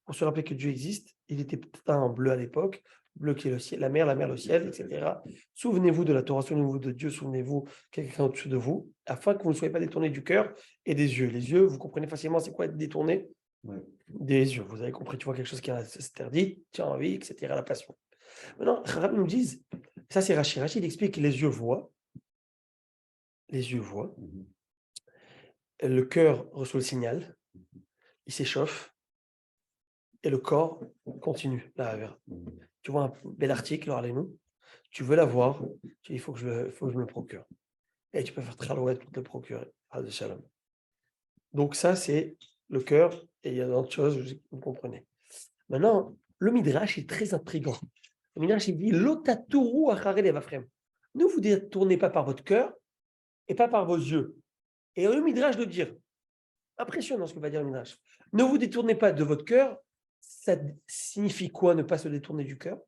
pour se rappeler que Dieu existe. Il était peut-être en bleu à l'époque, bleu qui est le ciel, la mer, le ciel, etc. Souvenez-vous de la Torah, souvenez-vous de Dieu, souvenez-vous quelqu'un au-dessus de vous, afin que vous ne soyez pas détournés du cœur et des yeux. Les yeux, vous comprenez facilement c'est quoi être détourné des yeux. Vous avez compris, tu vois quelque chose qui est interdit, tu as envie, etc. La passion. Maintenant, Rav nous disent, ça c'est Rashi. Rashi, il explique que les yeux voient, le cœur reçoit le signal, il s'échauffe, et le corps continue là. Tu vois un bel article, nous tu veux l'avoir, tu dis il faut que je me le procure. Et tu peux faire tralouette pour te le procurer. Donc ça, c'est le cœur, et il y a d'autres choses, vous comprenez. Maintenant, le Midrash est très intriguant. Le Midrash, il dit Lotaturu achare levavchem. Ne vous détournez pas par votre cœur et pas par vos yeux. Et le Midrash de dire, impressionnant ce que va dire le Midrash, ne vous détournez pas de votre cœur, ça signifie quoi ne pas se détourner du cœur?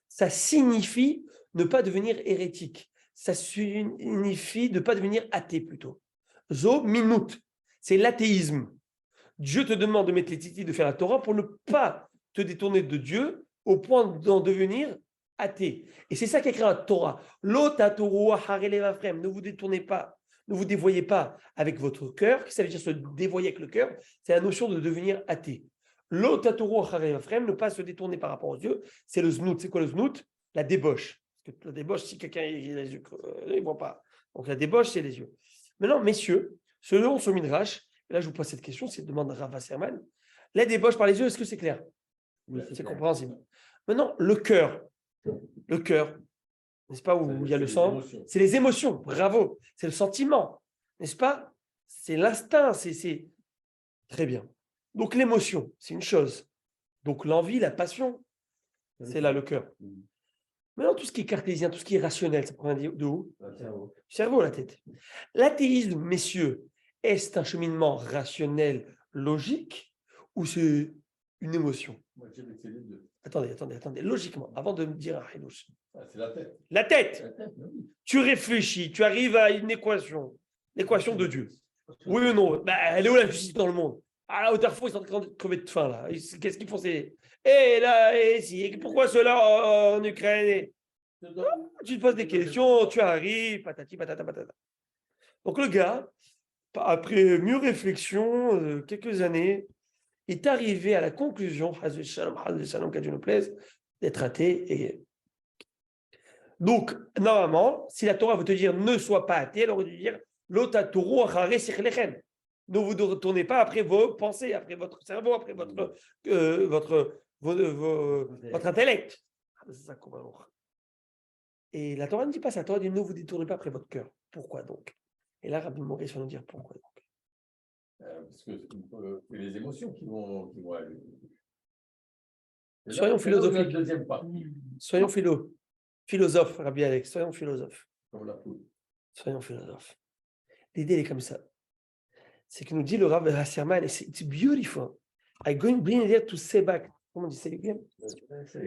Ça signifie ne pas devenir hérétique. Ça signifie ne pas devenir athée plutôt. Zo minut, c'est l'athéisme. Dieu te demande de mettre les titis, de faire la Torah pour ne pas te détourner de Dieu au point d'en devenir athée. Et c'est ça qu'écrit la Torah. Ne vous détournez pas, ne vous dévoyez pas avec votre cœur. Ça veut dire se dévoyer avec le cœur. C'est la notion de devenir athée. Ne pas se détourner par rapport aux yeux. C'est le znout. C'est quoi le znout? La débauche. Parce que la débauche, si quelqu'un a les yeux, il ne voit pas. Donc la débauche, c'est les yeux. Maintenant, messieurs, selon ce midrash, et là je vous pose cette question, c'est demande de Rav Wasserman, la débauche par les yeux, est-ce que c'est clair? Oui, c'est compréhensible. Maintenant, le cœur, n'est-ce pas, où il y a le sang, c'est les émotions, bravo, c'est le sentiment, n'est-ce pas? C'est l'instinct, c'est très bien. Donc l'émotion, c'est une chose. Donc l'envie, la passion, c'est là le cœur. Maintenant, tout ce qui est cartésien, tout ce qui est rationnel, ça provient de où? Du cerveau, la tête. L'athéisme, messieurs, est-ce un cheminement rationnel, logique, ou c'est une émotion? Moi, je dirais que c'est les deux. Attendez. Logiquement, avant de me dire un Hilouch. C'est la tête. La tête. La tête, oui. Tu réfléchis, tu arrives à une équation. L'équation de Dieu. Oui ou non? Elle est où la justice dans le monde? À la Darfour, ils sont en train de crever de faim, là. Qu'est-ce qu'ils font? Et là, et si. Pourquoi cela en Ukraine? Tu te poses des questions, tu arrives, patati, patata, patata. Donc le gars, après mûre réflexion, quelques années, est arrivé à la conclusion, qu'à Dieu nous plaise, d'être athée. Et... Donc, normalement, si la Torah veut te dire ne sois pas athée, elle aurait dû dire ne vous retournez pas après vos pensées, après votre cerveau, après votre intellect. Et la Torah ne dit pas ça. La Torah dit ne vous détournez pas après votre cœur. Pourquoi donc? Et là, Rabbi Maurice va nous dire pourquoi donc. Parce que c'est les émotions qui vont aller. Soyons philosophiques. Deuxième pas. Soyons philosophes, Rabbi Alex. Soyons philosophes. Comme la poule. Soyons philosophes. L'idée, elle est comme ça. C'est que nous dit le Rav Wasserman, et it's beautiful. I'm going to bring it here to say back. Comment on dit ça again?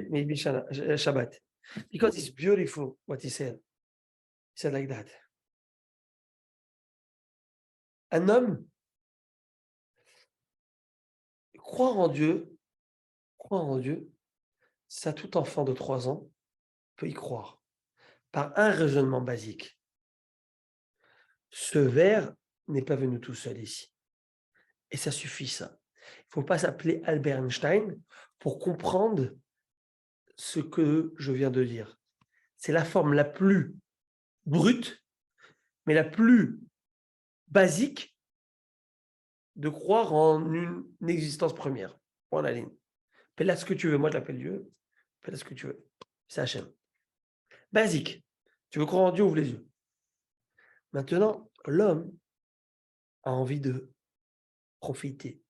Maybe Shabbat. Because it's beautiful what he said. He said like that. Un homme, croire en Dieu, ça tout enfant de 3 ans peut y croire. Par un raisonnement basique. Ce verre n'est pas venu tout seul ici. Et ça suffit, ça. Il ne faut pas s'appeler Albert Einstein pour comprendre ce que je viens de dire. C'est la forme la plus brute, mais la plus basique de croire en une existence première. Point la ligne. Appelle-la ce que tu veux. Moi, je l'appelle Dieu. Appelle-la ce que tu veux. C'est Hachem. Basique. Tu veux croire en Dieu, ouvre les yeux. Maintenant, l'homme a envie de profiter.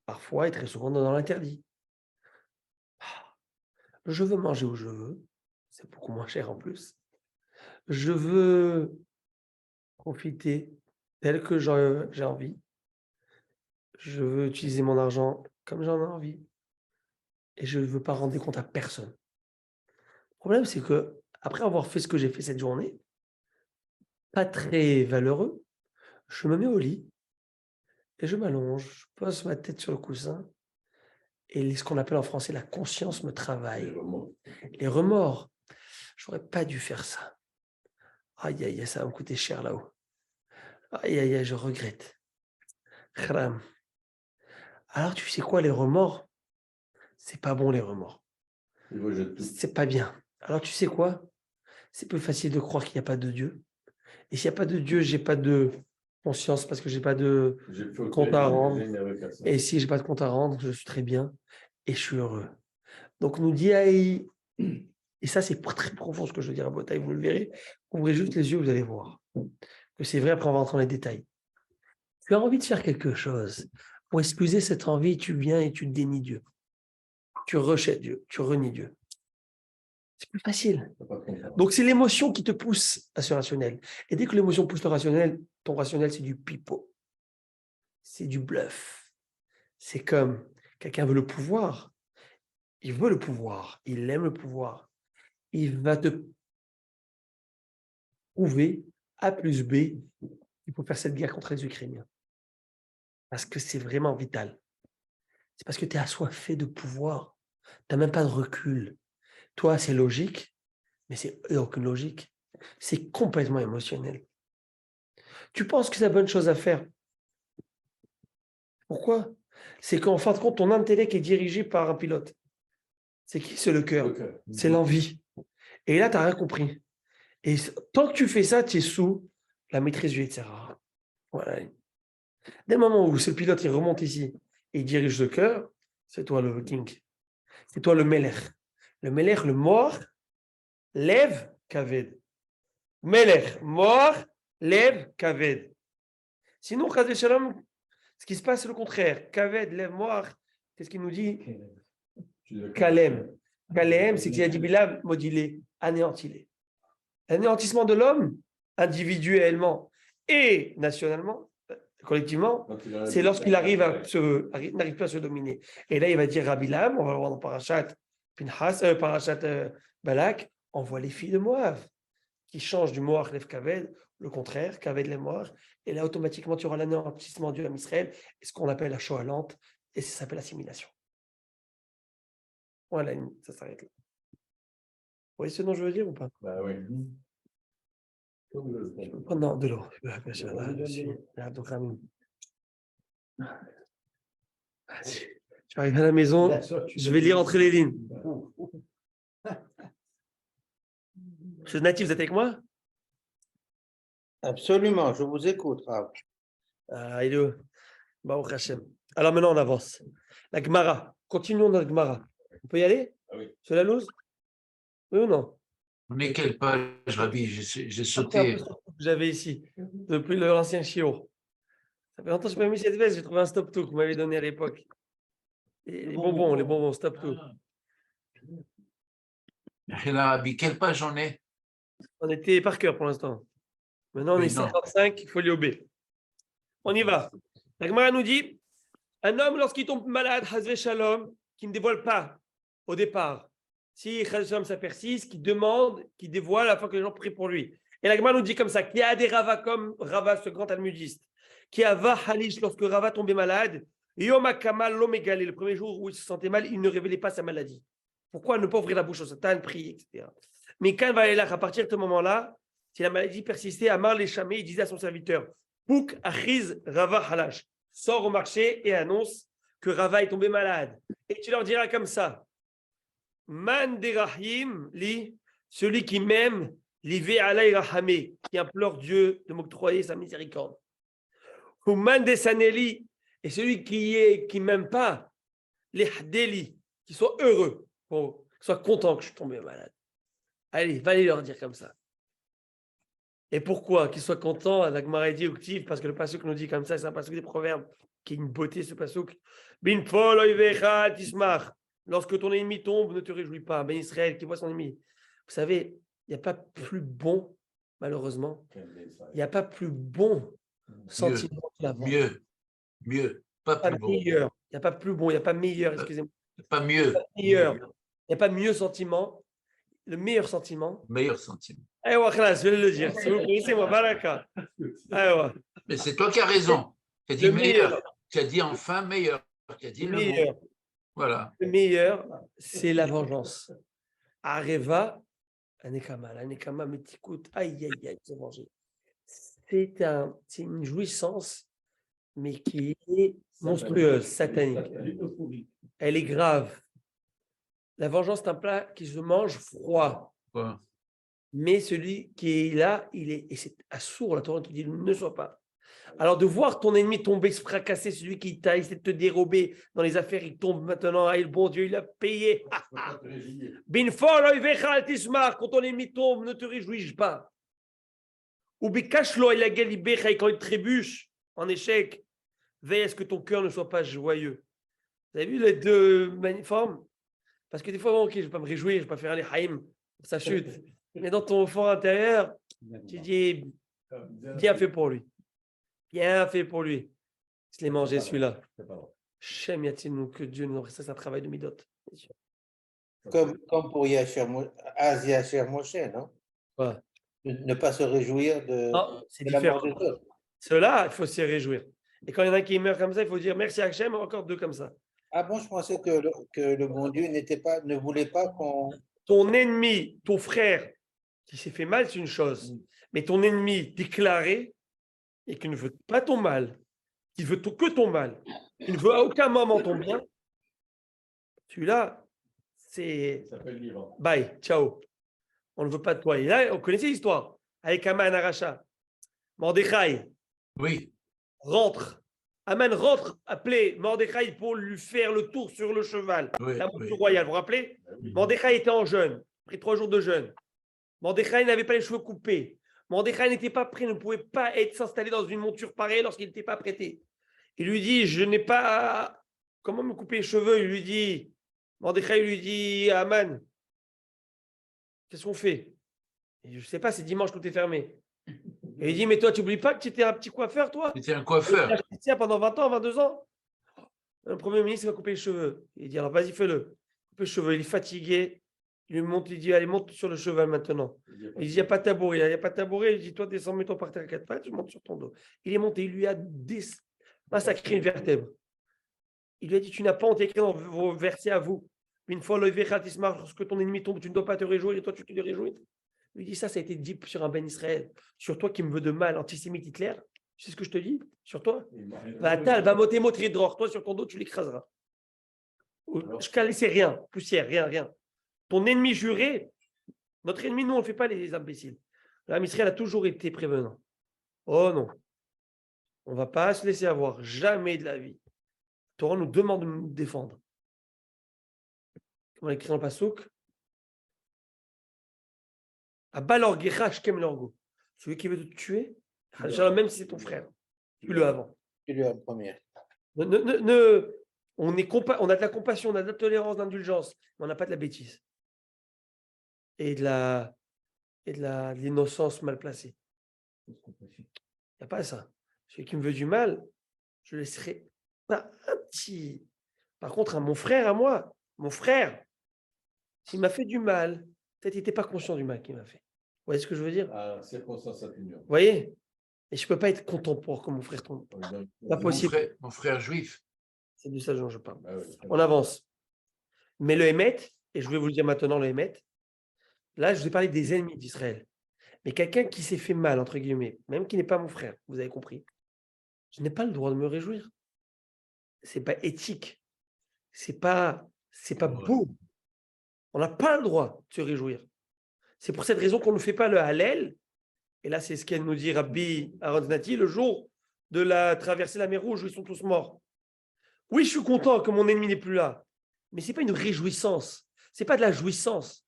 Parfois et très souvent dans l'interdit. Je veux manger où je veux. C'est beaucoup moins cher en plus. Je veux profiter tel que j'ai envie. Je veux utiliser mon argent comme j'en ai envie. Et je ne veux pas rendre des comptes à personne. Le problème, c'est que après avoir fait ce que j'ai fait cette journée, pas très valeureux, je me mets au lit et je m'allonge, je pose ma tête sur le coussin et ce qu'on appelle en français la conscience me travaille. Les remords. J'aurais pas dû faire ça. Aïe, aïe, aïe, ça va me coûter cher là-haut. Aïe, aïe, aïe, je regrette. Khram. Alors, tu sais quoi, les remords? C'est pas bon, les remords. C'est pas bien. Alors, tu sais quoi? C'est plus facile de croire qu'il n'y a pas de Dieu. Et s'il n'y a pas de Dieu, j'ai pas de conscience parce que j'ai pas de compte à rendre. Et si j'ai pas de compte à rendre, je suis très bien et je suis heureux. Donc, nous dit Aïe. Et ça, c'est très profond ce que je veux dire à Botaï, vous le verrez. Ouvrez juste les yeux, vous allez voir que c'est vrai, après on va rentrer dans les détails. Tu as envie de faire quelque chose. Pour excuser cette envie, tu viens et tu dénies Dieu. Tu rejettes Dieu, tu renies Dieu. C'est plus facile. Donc, c'est l'émotion qui te pousse à ce rationnel. Et dès que l'émotion pousse le rationnel, ton rationnel, c'est du pipeau. C'est du bluff. C'est comme quelqu'un veut le pouvoir. Il veut le pouvoir. Il aime le pouvoir. Il va te prouver A plus B, il faut faire cette guerre contre les Ukrainiens. Parce que c'est vraiment vital. C'est parce que tu es assoiffé de pouvoir. Tu n'as même pas de recul. Toi, c'est logique, mais il n'y a aucune logique. C'est complètement émotionnel. Tu penses que c'est la bonne chose à faire. Pourquoi? C'est qu'en fin de compte, ton intellect est dirigé par un pilote. C'est qui? C'est le cœur. C'est l'envie. Et là, tu n'as rien compris. Et tant que tu fais ça, tu es sous la maîtrise du etc. Voilà. Dès le moment où ce pilote il remonte ici et il dirige le cœur, c'est toi le king. C'est toi le melech. Le melech, le mort, lève, kaved. Melech, mort, lève, kaved. Sinon, chas shalom, ce qui se passe, c'est le contraire. Kaved, lève, mort, qu'est-ce qu'il nous dit? Kalem. Kalem, c'est qu'il a dit Bilam, modulé, anéanti. L'anéantissement de l'homme, individuellement et nationalement, collectivement, c'est lorsqu'il n'arrive plus à se dominer. Et là, il va dire Rabbi Lam, on va le voir dans Parashat Pinchas, Parashat Balak, on voit les filles de Moab qui changent du Moab Lev Kaved, le contraire, Kaved Lev Moab, et là, automatiquement, tu auras l'anéantissement du Ham Israël, et ce qu'on appelle la Shoah lente, et ça s'appelle l'assimilation. Voilà, ça s'arrête là. Vous voyez ce dont je veux dire ou pas? Bah oui. Je peux prendre de l'eau. Je vais arriver à la maison, je vais lire entre les lignes. Je suis natif, vous êtes avec moi? Absolument, je vous écoute, Rav. Il est où? Baruch Hashem. Alors maintenant, on avance. La Gemara. Continuons notre Gemara. On peut y aller? Oui. Sur la loose? Oui ou non? On est quelle page, Rabbi? J'ai sauté. C'est un peu ce que j'avais ici, depuis l'ancien chiot. Ça fait longtemps que je n'ai pas mis cette veste, j'ai trouvé un stop-tout que vous m'avez donné à l'époque. Les bonbons, stop-tout. Rabbi, quelle page on est? On était par cœur pour l'instant. Maintenant, on est 55, il faut aller au B. On y va. La Gemara nous dit, un homme, lorsqu'il tombe malade, Hazve Shalom, qui ne dévoile pas au départ, si Hazve Shalom ça persiste, qui demande, qui dévoile afin que les gens prient pour lui. Et la Gemara nous dit comme ça, qu'il y a des Rava comme Rava, ce grand talmudiste, qui a va Halish lorsque Rava tombait malade, Yom HaKamal l'Omégalé, le premier jour où il se sentait mal, il ne révélait pas sa maladie. Pourquoi ne pas ouvrir la bouche au Satan, prier, etc. Mais quand va aller là, à partir de ce moment-là, si la maladie persistait, Amar les Chamé, il disait à son serviteur, Pouk Achiz Rava Halash, sors au marché et annonce que Rava est tombé malade. Et tu leur diras comme ça, Man derahim li, celui qui m'aime, li ve'alay rahamé, qui implore Dieu de m'octroyer sa miséricorde. Human Desaneli, et celui qui m'aime pas, les Hadeli, qui soit heureux, qui soit content que je suis tombé malade. Allez, va aller leur dire comme ça. Et pourquoi qu'ils soient contents, la Gemara dit octive, parce que le pasuk nous dit comme ça, c'est un pasuk des proverbes, qui est une beauté ce pasuk. Bin fol oivecha tismach. Lorsque ton ennemi tombe, ne te réjouis pas. Ben Israël qui voit son ennemi. Vous savez, il n'y a pas plus bon, malheureusement, il n'y a pas plus bon sentiment que la vengeance. Mieux, pas Pas plus bon. meilleur. Il n'y a pas plus bon, il n'y a pas meilleur, excusez-moi. Pas mieux. Meilleur. Il n'y a pas mieux sentiment. Le meilleur sentiment. Meilleur sentiment. Eh ouais, je vais le dire. Si vous connaissez, moi, baraka. Eh ouais. Mais c'est toi qui as raison. Tu as dit Le meilleur. meilleur. Tu as dit enfin meilleur. Tu as dit Le le meilleur. mot. Voilà. Le meilleur, c'est la vengeance. Areva, Anekama. Anekama, mais t'écoutes. Aïe, aïe, aïe, c'est venger. C'est une jouissance, mais qui est monstrueuse, satanique. Elle est grave. La vengeance, c'est un plat qui se mange froid. Ouais. Mais celui qui est là, et c'est assourd, la Torah te dit, ne sois pas. Alors de voir ton ennemi tomber, se fracasser, celui qui t'a essayé de te dérober dans les affaires, il tombe maintenant, ah, le bon Dieu, il a payé. Quand ton ennemi tombe, ne te réjouis pas. Ou quand il trébuche en échec, veille à ce que ton cœur ne soit pas joyeux. Vous avez vu les deux formes? Parce que des fois, ok, je ne vais pas me réjouir, je ne vais pas faire un haïm, ça chute. Mais dans ton fort intérieur, tu dis, bien fait pour lui. Bien fait pour lui. Je l'ai mangé celui-là. Shem Yatin, que Dieu nous ça, c'est un travail de midot. Comme pour Yacher Moshe, non? Ouais. Ne pas se réjouir de C'est la mort différent. des autres. Ceux-là, il faut s'y réjouir. Et quand il y en a un qui meurt comme ça, il faut dire merci à Hachem, encore deux comme ça. Ah bon, je pensais que le bon Dieu ne voulait pas qu'on... Ton ennemi, ton frère, qui s'est fait mal, c'est une chose. Mais ton ennemi déclaré, et qui ne veut pas ton mal, qui veut que ton mal, qui ne veut à aucun moment ton bien, celui-là, c'est bye, ciao. On ne veut pas de toi. Et là, on connaissait l'histoire avec Aman Aracha. Mordechai Oui. rentre. Aman rentre, appelé Mordechai pour lui faire le tour sur le cheval. Oui, La monture oui. royale, vous vous rappelez? Mordechai était en jeûne, après 3 jours de jeûne. Mordechai n'avait pas les cheveux coupés. Mordechai n'était pas prêt, ne pouvait pas s'installer dans une monture pareille lorsqu'il n'était pas prêté. Il lui dit, je n'ai pas... Comment me couper les cheveux? Il lui dit, Mordechai lui dit, Aman, qu'est-ce qu'on fait? Et je ne sais pas, c'est dimanche, tout est fermé. Et il dit, mais toi, tu n'oublies pas que tu étais un petit coiffeur, toi? C'était un coiffeur. Tu pendant 20 ans, 22 ans. Le Premier ministre va couper les cheveux. Il dit, alors vas-y, fais-le. Coupe les cheveux, il est fatigué. Il lui monte, il dit, allez, monte sur le cheval maintenant. Il dit, il n'y a pas de tabouret. Il n'y a pas de tabouret. Il dit, toi, descends, mets-toi par terre à 4 pattes, tu montes sur ton dos. Il est monté, il lui a massacré une vertèbre. Il lui a dit, tu n'as pas honte, écrit dans vos versets à vous. Une fois, lorsque ton ennemi tombe, tu ne dois pas te réjouir et toi, tu te réjouis. Il lui dit, ça a été dit sur un Ben Israël. Sur toi qui me veux de mal, antisémite Hitler. Tu sais ce que je te dis? Sur toi? Va moter motri dror. Toi, sur ton dos, tu l'écraseras. Je ne laissais rien. Poussière, rien. Ton ennemi juré, notre ennemi, nous, on ne fait pas les imbéciles. L'âme Israël a toujours été prévenant. Oh non. On ne va pas se laisser avoir. Jamais de la vie. Torah nous demande de nous défendre. Comme on écrit dans le Passouk. Celui qui veut te tuer, même si c'est ton frère, tue-le avant. Tue-le en premier. On a de la compassion, on a de la tolérance, de l'indulgence, mais on n'a pas de la bêtise. Et de l'innocence mal placée. Il n'y a pas ça. Celui qui me veut du mal, je laisserai pas un petit. Par contre, à mon frère, à moi, mon frère, s'il m'a fait du mal, peut-être qu'il n'était pas conscient du mal qu'il m'a fait. Vous voyez ce que je veux dire? Circonstance atténuante. Vous voyez? Et je ne peux pas être contemporain comme mon frère tombe. Pas possible. Mon frère juif. C'est de ça dont je parle. Ah oui. On avance. Mais le Hémet, et je vais vous le dire maintenant, le Hémet, là, je vous ai parlé des ennemis d'Israël. Mais quelqu'un qui s'est fait mal, entre guillemets, même qui n'est pas mon frère, vous avez compris, je n'ai pas le droit de me réjouir. Ce n'est pas éthique. C'est pas beau. On n'a pas le droit de se réjouir. C'est pour cette raison qu'on ne fait pas le Hallel. Et là, c'est ce qu'elle nous dit Rabbi Aaron Znati, le jour de la traverser la mer Rouge où ils sont tous morts. Oui, je suis content que mon ennemi n'est plus là, mais ce n'est pas une réjouissance, ce n'est pas de la jouissance.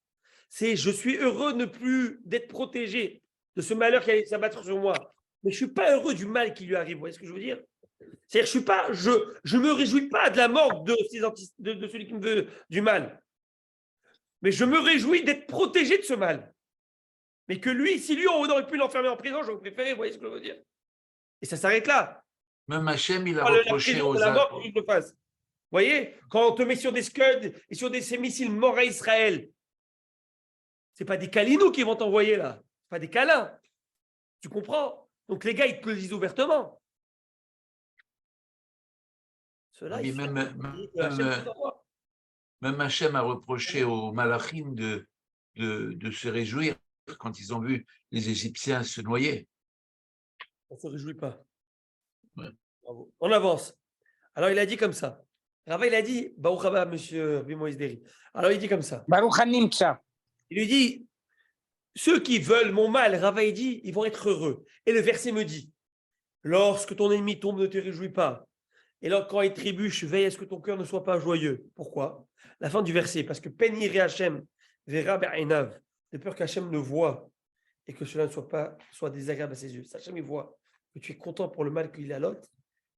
C'est je suis heureux de ne plus d'être protégé de ce malheur qui allait s'abattre sur moi. Mais je ne suis pas heureux du mal qui lui arrive. Vous voyez ce que je veux dire? C'est-à-dire, je me réjouis pas de la mort de celui qui me veut du mal. Mais je me réjouis d'être protégé de ce mal. Mais que lui, si lui, on aurait pu l'enfermer en prison, j'aurais préféré, vous voyez ce que je veux dire? Et ça s'arrête là. Même Hachem, il a La reproché prison, aux la mort, il le fasse. Vous voyez, quand on te met sur des Scud et sur ces missiles morts à Israël, ce n'est pas des câlinos qui vont t'envoyer là. Ce n'est pas des câlins. Tu comprends? Donc les gars, ils te le disent ouvertement. Cela, Oui, il faut que Hachem nous envoie. même Hachem a reproché aux Malachim de se réjouir quand ils ont vu les Égyptiens se noyer. On ne se réjouit pas. Ouais. Bravo. On avance. Alors, il a dit comme ça. Rava, il a dit, Baruch haba, monsieur Moïse Deri. Alors, il dit comme ça. Baruch Hanimtsa. Il lui dit, ceux qui veulent mon mal, Rava, il dit, ils vont être heureux. Et le verset me dit, lorsque ton ennemi tombe, ne te réjouis pas. Et là, quand il trébuche, veille à ce que ton cœur ne soit pas joyeux. Pourquoi? La fin du verset, parce que Penire Hachem verra be'einav, de peur qu'Hachem le voie et que cela ne soit désagréable à ses yeux. Si Hachem il voit que tu es content pour le mal qu'il a à l'autre,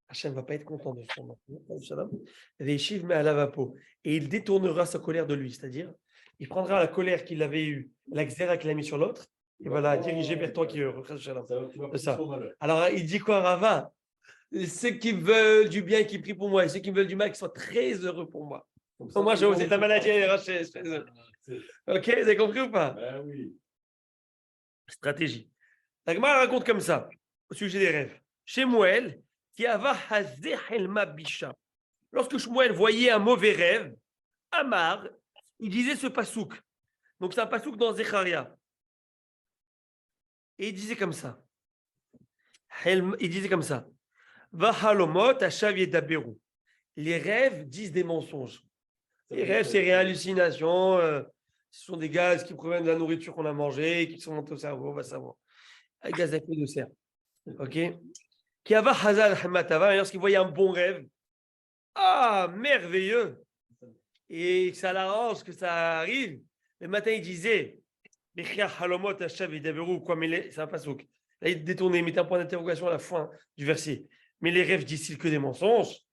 Hachem ne va pas être content de son mal. Et il détournera sa colère de lui, c'est-à-dire, il prendra la colère qu'il avait eue, la xéra qu'il a mis sur l'autre, et voilà, diriger vers toi qui est heureux. Ça. Alors, il dit quoi, Rava? Ceux qui veulent du bien, qui prient pour moi, et ceux qui veulent du mal, qui soient très heureux pour moi. Moi, c'est la maladie RH. Ok, vous avez compris ou pas? Ben oui. Stratégie. La Gemara raconte comme ça, au sujet des rêves. Shemuel, qui ava hazeh helma bisha. Lorsque Shemuel voyait un mauvais rêve, Amar, il disait ce pasouk. Donc c'est un pasouk dans Zecharia. Et il disait comme ça. Il disait comme ça. Vahalomot ashav yedaberu. Les rêves disent des mensonges. Les rêves, c'est une hallucination. Ce sont des gaz qui proviennent de la nourriture qu'on a mangée et qui sont montés au cerveau, on va savoir. Avec gaz à effet de serre. Ok? Qui ava hazal hamatava, lorsqu'il voyait un bon rêve, ah, merveilleux! Et ça l'arrange que ça arrive. Le matin, il disait, c'est un pasouk. Là, il détournait, il mettait un point d'interrogation à la fin du verset. Mais les rêves disent-ils que des mensonges?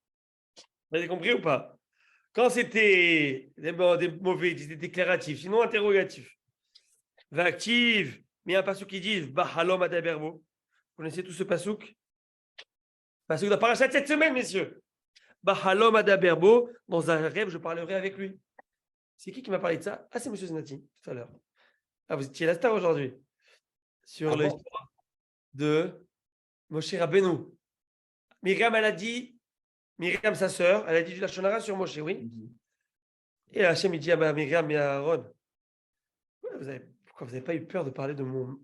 Vous avez compris ou pas? Quand c'était des mauvais, ils disaient déclaratifs, sinon interrogatifs. Active, mais il y a un pasouk qui dit Bahalom adaberbo. Vous connaissez tout ce pasouk? Pasouk de la paracha de cette semaine, messieurs. Bahalom adaberbo, dans un rêve, je parlerai avec lui. C'est qui m'a parlé de ça? Ah, c'est monsieur Zenati, tout à l'heure. Ah, vous étiez la star aujourd'hui. Sur l'histoire de Moshe Rabbeinu. Myriam, elle a dit, Myriam, sa sœur, elle a dit du Lachon Hara sur Moshe, oui. Et Hachem, il dit à Myriam et à Aaron, pourquoi vous n'avez pas eu peur de parler de mon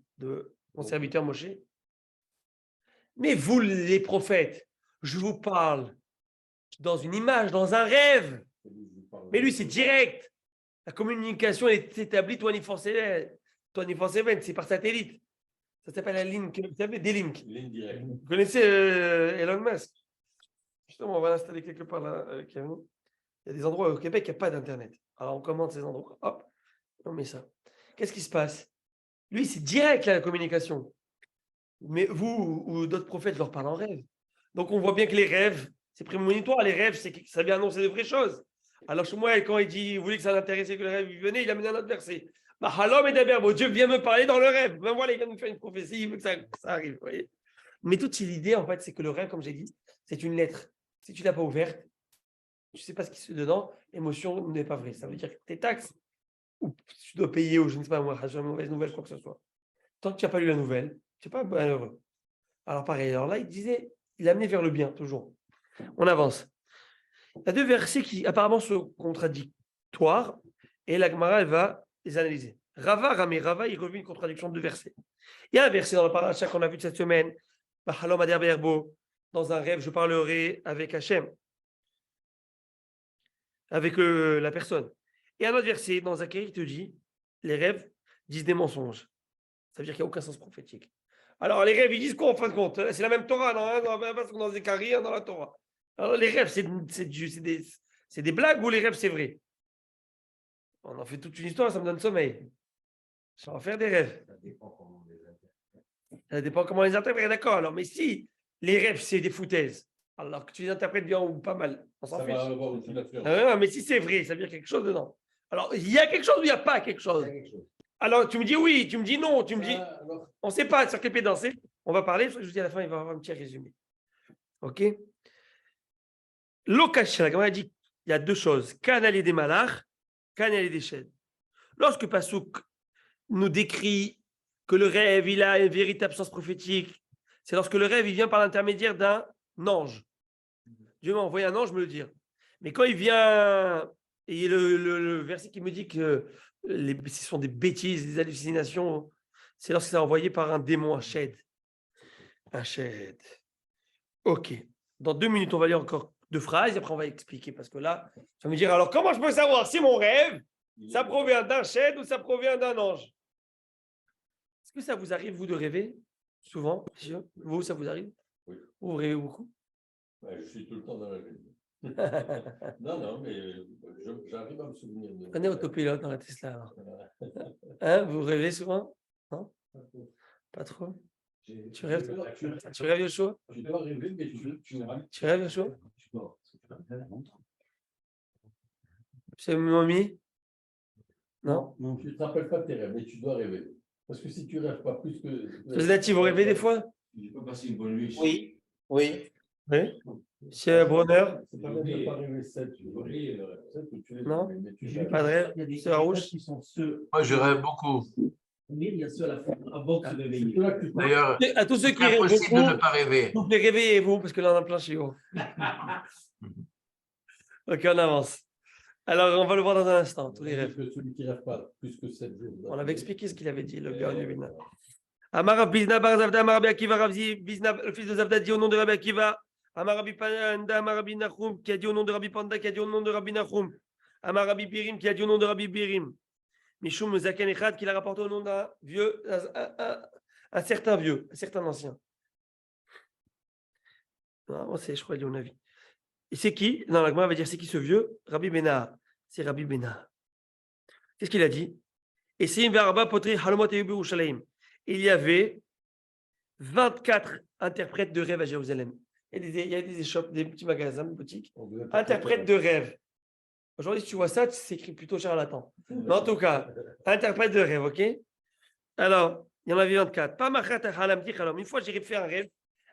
serviteur Moshe? Mais vous, les prophètes, je vous parle dans une image, dans un rêve. Mais lui, c'est direct. La communication est établie 24/7, c'est par satellite. Ça s'appelle la ligne, vous savez, des links. Ligne directe. Vous connaissez Elon Musk? Justement, on va l'installer quelque part là, Kevin. Il y a des endroits au Québec, il n'y a pas d'Internet. Alors, on commande ces endroits. Hop, on met ça. Qu'est-ce qui se passe? Lui, c'est direct la communication. Mais vous ou d'autres prophètes leur parlent en rêve. Donc, on voit bien que les rêves, c'est prémonitoire. Les rêves, ça vient annoncer de vraies choses. Alors, chez moi, quand il voulait que ça l'intéressait, que le rêve venait, il a mené un autre verset. Halom et Daber, Dieu vient me parler dans le rêve. Ben voilà, il vient me faire une prophétie, il veut que ça arrive. Vous voyez. Mais toute l'idée, en fait, c'est que le rêve, comme j'ai dit, c'est une lettre. Si tu ne l'as pas ouverte, tu ne sais pas ce qui se dedans, l'émotion n'est pas vraie. Ça veut dire que tes taxes, ou tu dois payer, ou je ne sais pas moi, une mauvaise nouvelle, quoi que ce soit. Tant que tu n'as pas lu la nouvelle, tu n'es pas malheureux. Alors pareil, alors là, il disait, il amenait vers le bien, toujours. On avance. Il y a deux versets qui apparemment sont contradictoires, et la Gemara, elle va les analyser. Rava, il revient une contradiction de deux versets. Il y a un verset dans le paracha qu'on a vu de cette semaine, Bahalom Ader Berbo, dans un rêve, je parlerai avec Hachem, avec la personne. Et un autre verset, dans Zacharie, il te dit, les rêves disent des mensonges. Ça veut dire qu'il n'y a aucun sens prophétique. Alors, les rêves, ils disent quoi en fin de compte? C'est la même Torah, non, dans Zacharie, dans la Torah. Alors, les rêves, c'est des blagues ou les rêves, c'est vrai? On en fait toute une histoire, ça me donne sommeil. Ça va faire des rêves. Ça dépend comment on les interprète. Ça dépend comment on les interprète, d'accord. Alors, mais si les rêves, c'est des foutaises, alors que tu les interprètes bien ou pas mal, on s'en Ça fiche. va avoir aussi l'influence. Mais si c'est vrai, ça veut dire quelque chose dedans. Alors, il y a quelque chose ou il n'y a pas quelque chose? Il y a quelque chose. Alors, tu me dis oui, tu me dis non, tu me dis. Alors, On ne sait pas sur quel pied danser. On va parler, parce que je vous dis à la fin, il va y avoir un petit résumé. OK? L'Okash, la Gemara dit il y a deux choses. Kanali des malach, kanali des chèdes. Lorsque Passouk nous décrit que le rêve, il a une véritable sens prophétique, c'est lorsque le rêve, il vient par l'intermédiaire d'un ange. Dieu m'a envoyé un ange me le dire. Mais quand il vient, et le verset qui me dit que ce sont des bêtises, des hallucinations, c'est lorsque c'est envoyé par un démon, un shed. Un shed. OK. Dans 2 minutes, on va lire encore 2 phrases et après on va expliquer. Parce que là, ça va me dire, alors comment je peux savoir si mon rêve, ça provient d'un shed ou ça provient d'un ange? Est-ce que ça vous arrive, vous, de rêver souvent, monsieur? Vous, ça vous arrive? Oui. Vous rêvez beaucoup? Ouais, je suis tout le temps dans la rêve. Non, mais j'arrive à me souvenir. Prenez autopilote dans la Tesla. Alors. Hein, vous rêvez souvent? Non? Pas trop? Tu rêves, Yoshua? Tu dois rêver, mais Tu rêves, Yoshua? Tu dors, parce que tu vas la montre. C'est Mommy? Non? tu ne te rappelles pas de tes rêves, mais tu dois rêver. Parce que si tu ne rêves pas plus que. Zlati, vous rêvez des fois? Il peut passer une bonne nuit. Oui, oui. Oui. Chez Bronner? C'est pas même de pas rêver 7, tu dois rêver 7 ou tu les Non. mais tu J'ai rêves. Pas de rêve? Il y a des C'est à rouge? qui sont ceux. Moi, je rêve beaucoup. Mais il y a ceux à la fin, avant de se réveiller. C'est là que tu te D'ailleurs, À tous ceux qui c'est rêvent impossible de ne beaucoup, pas rêver. vous les réveillez-vous, parce que là, on a plein chez vous. Ok, on avance. Alors, on va le voir dans un instant, tous les rêves. que celui qui ne rêve pas plus que 7 jours. On avait expliqué ce qu'il avait dit, le gars du Vina. Amar Bizna Bar Zavda, Amar Rabbi Akiva, Rabbi Bizna, le fils de Zavda, dit au nom de Rabbi Akiva. Amar Rabbi Panda, Amar Rabbi Nachum, qui a dit au nom de Rabbi Panda, qui a dit au nom de Rabbi Nachum. Amar Rabbi Birim, qui a dit au nom de Rabbi Birim. Mishum Zaken Echad, qui l'a rapporté au nom d'un vieux, un certain vieux, un certain ancien. Non, c'est, je crois, on a vu. Et c'est qui? Non, la Gemara va dire c'est qui ce vieux? Rabbi Bena. C'est Rabbi Bena. Qu'est-ce qu'il a dit? Et c'est il y avait 24 interprètes de rêve à Jérusalem. Il y a des échoppes, des petits magasins, des boutiques. Interprètes de rêve. Aujourd'hui, si tu vois ça, c'est écrit plutôt charlatan. Mais en tout cas, interprète de rêve, ok? Alors, il y en avait 24. Une fois, j'ai fait un rêve.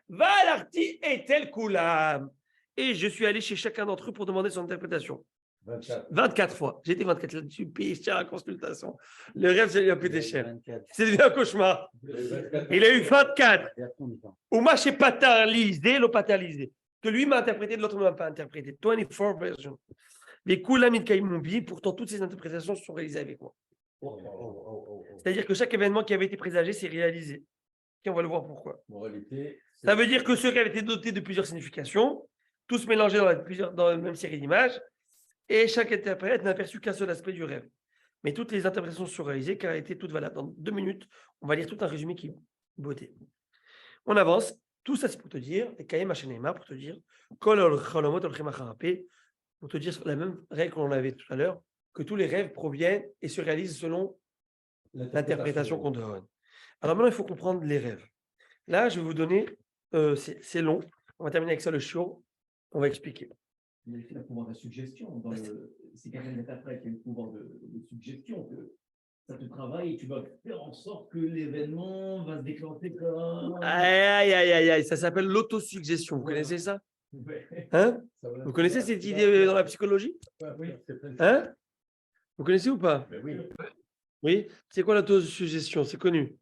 Valarti et-elle koulam. Et je suis allé chez chacun d'entre eux pour demander son interprétation. 24 fois. J'ai été 24. Là, tu payes cher la consultation. Le rêve, ça lui a coûté cher. C'est devenu un cauchemar. Il a eu 24. Ou moi, j'ai patalisé, le patalisé. Que lui m'a interprété, de l'autre ne m'a pas interprété. 24 versions. Les koulam il pourtant, toutes ces interprétations sont réalisées avec moi. C'est-à-dire que chaque événement qui avait été présagé s'est réalisé. Et on va le voir pourquoi. Ça veut dire que ce rêve était doté de plusieurs significations, tous mélangés dans la même série d'images, et chaque interprète n'a perçu qu'un seul aspect du rêve. Mais toutes les interprétations sont réalisées car elles étaient toutes valables. Dans 2 minutes, on va lire tout un résumé qui est beauté. On avance. Tout ça, c'est pour te dire, les Kayem Hachenema, pour te dire, pour te dire la même règle qu'on avait tout à l'heure, que tous les rêves proviennent et se réalisent selon l'interprétation qu'on donne. Alors maintenant, il faut comprendre les rêves. Là, je vais vous donner, c'est long, on va terminer avec ça le chiot, on va expliquer. Il y a aussi le pouvoir de suggestion. C'est quelqu'un d'interprète qui a le pouvoir de suggestion, que ça te travaille et tu vas faire en sorte que l'événement va se déclencher comme. Aïe, ça s'appelle l'autosuggestion. Vous connaissez ça? Hein? Vous connaissez cette idée dans la psychologie? Hein? Vous connaissez ou pas? Oui. Oui? C'est quoi l'autosuggestion? C'est connu.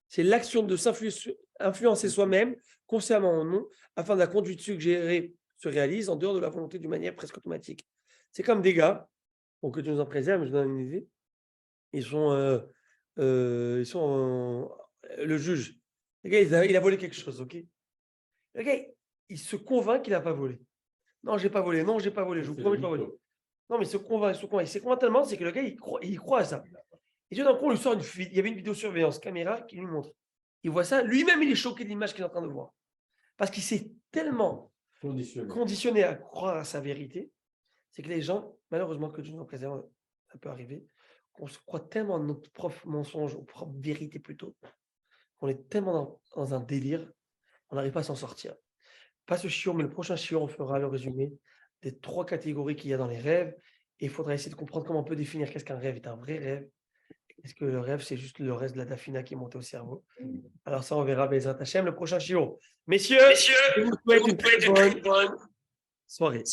C'est l'action de s'influencer soi-même, consciemment ou non, afin que la conduite suggérée se réalise en dehors de la volonté d'une manière presque automatique. C'est comme des gars, pour que tu nous en préserves, je donne une idée. Ils sont le juge. Le gars, il a volé quelque chose, ok? Le gars, il se convainc qu'il n'a pas volé. Non, j'ai pas volé. Non, j'ai pas volé. Je vous promets, je n'ai pas volé. Non, mais il se convainc. Il se convainc tellement, c'est que le gars, il croit à ça. Et tout d'un coup, on lui sort il y avait une vidéosurveillance caméra qui lui montre il voit ça, lui-même, il est choqué de l'image qu'il est en train de voir. Parce qu'il s'est tellement conditionné à croire à sa vérité, c'est que les gens, malheureusement, que Dieu nous préserve, ça peut arriver, qu'on se croit tellement à notre propre mensonge, ou propre vérité plutôt, qu'on est tellement dans un délire, on n'arrive pas à s'en sortir. Pas ce chiot, mais le prochain chiot, on fera le résumé des 3 catégories qu'il y a dans les rêves. Et il faudra essayer de comprendre comment on peut définir qu'est-ce qu'un rêve est un vrai rêve. Est-ce que le rêve, c'est juste le reste de la dafina qui est monté au cerveau? Alors ça, on verra Bezrat Hashem, le prochain chiot. Messieurs, je vous souhaite une très bonne soirée.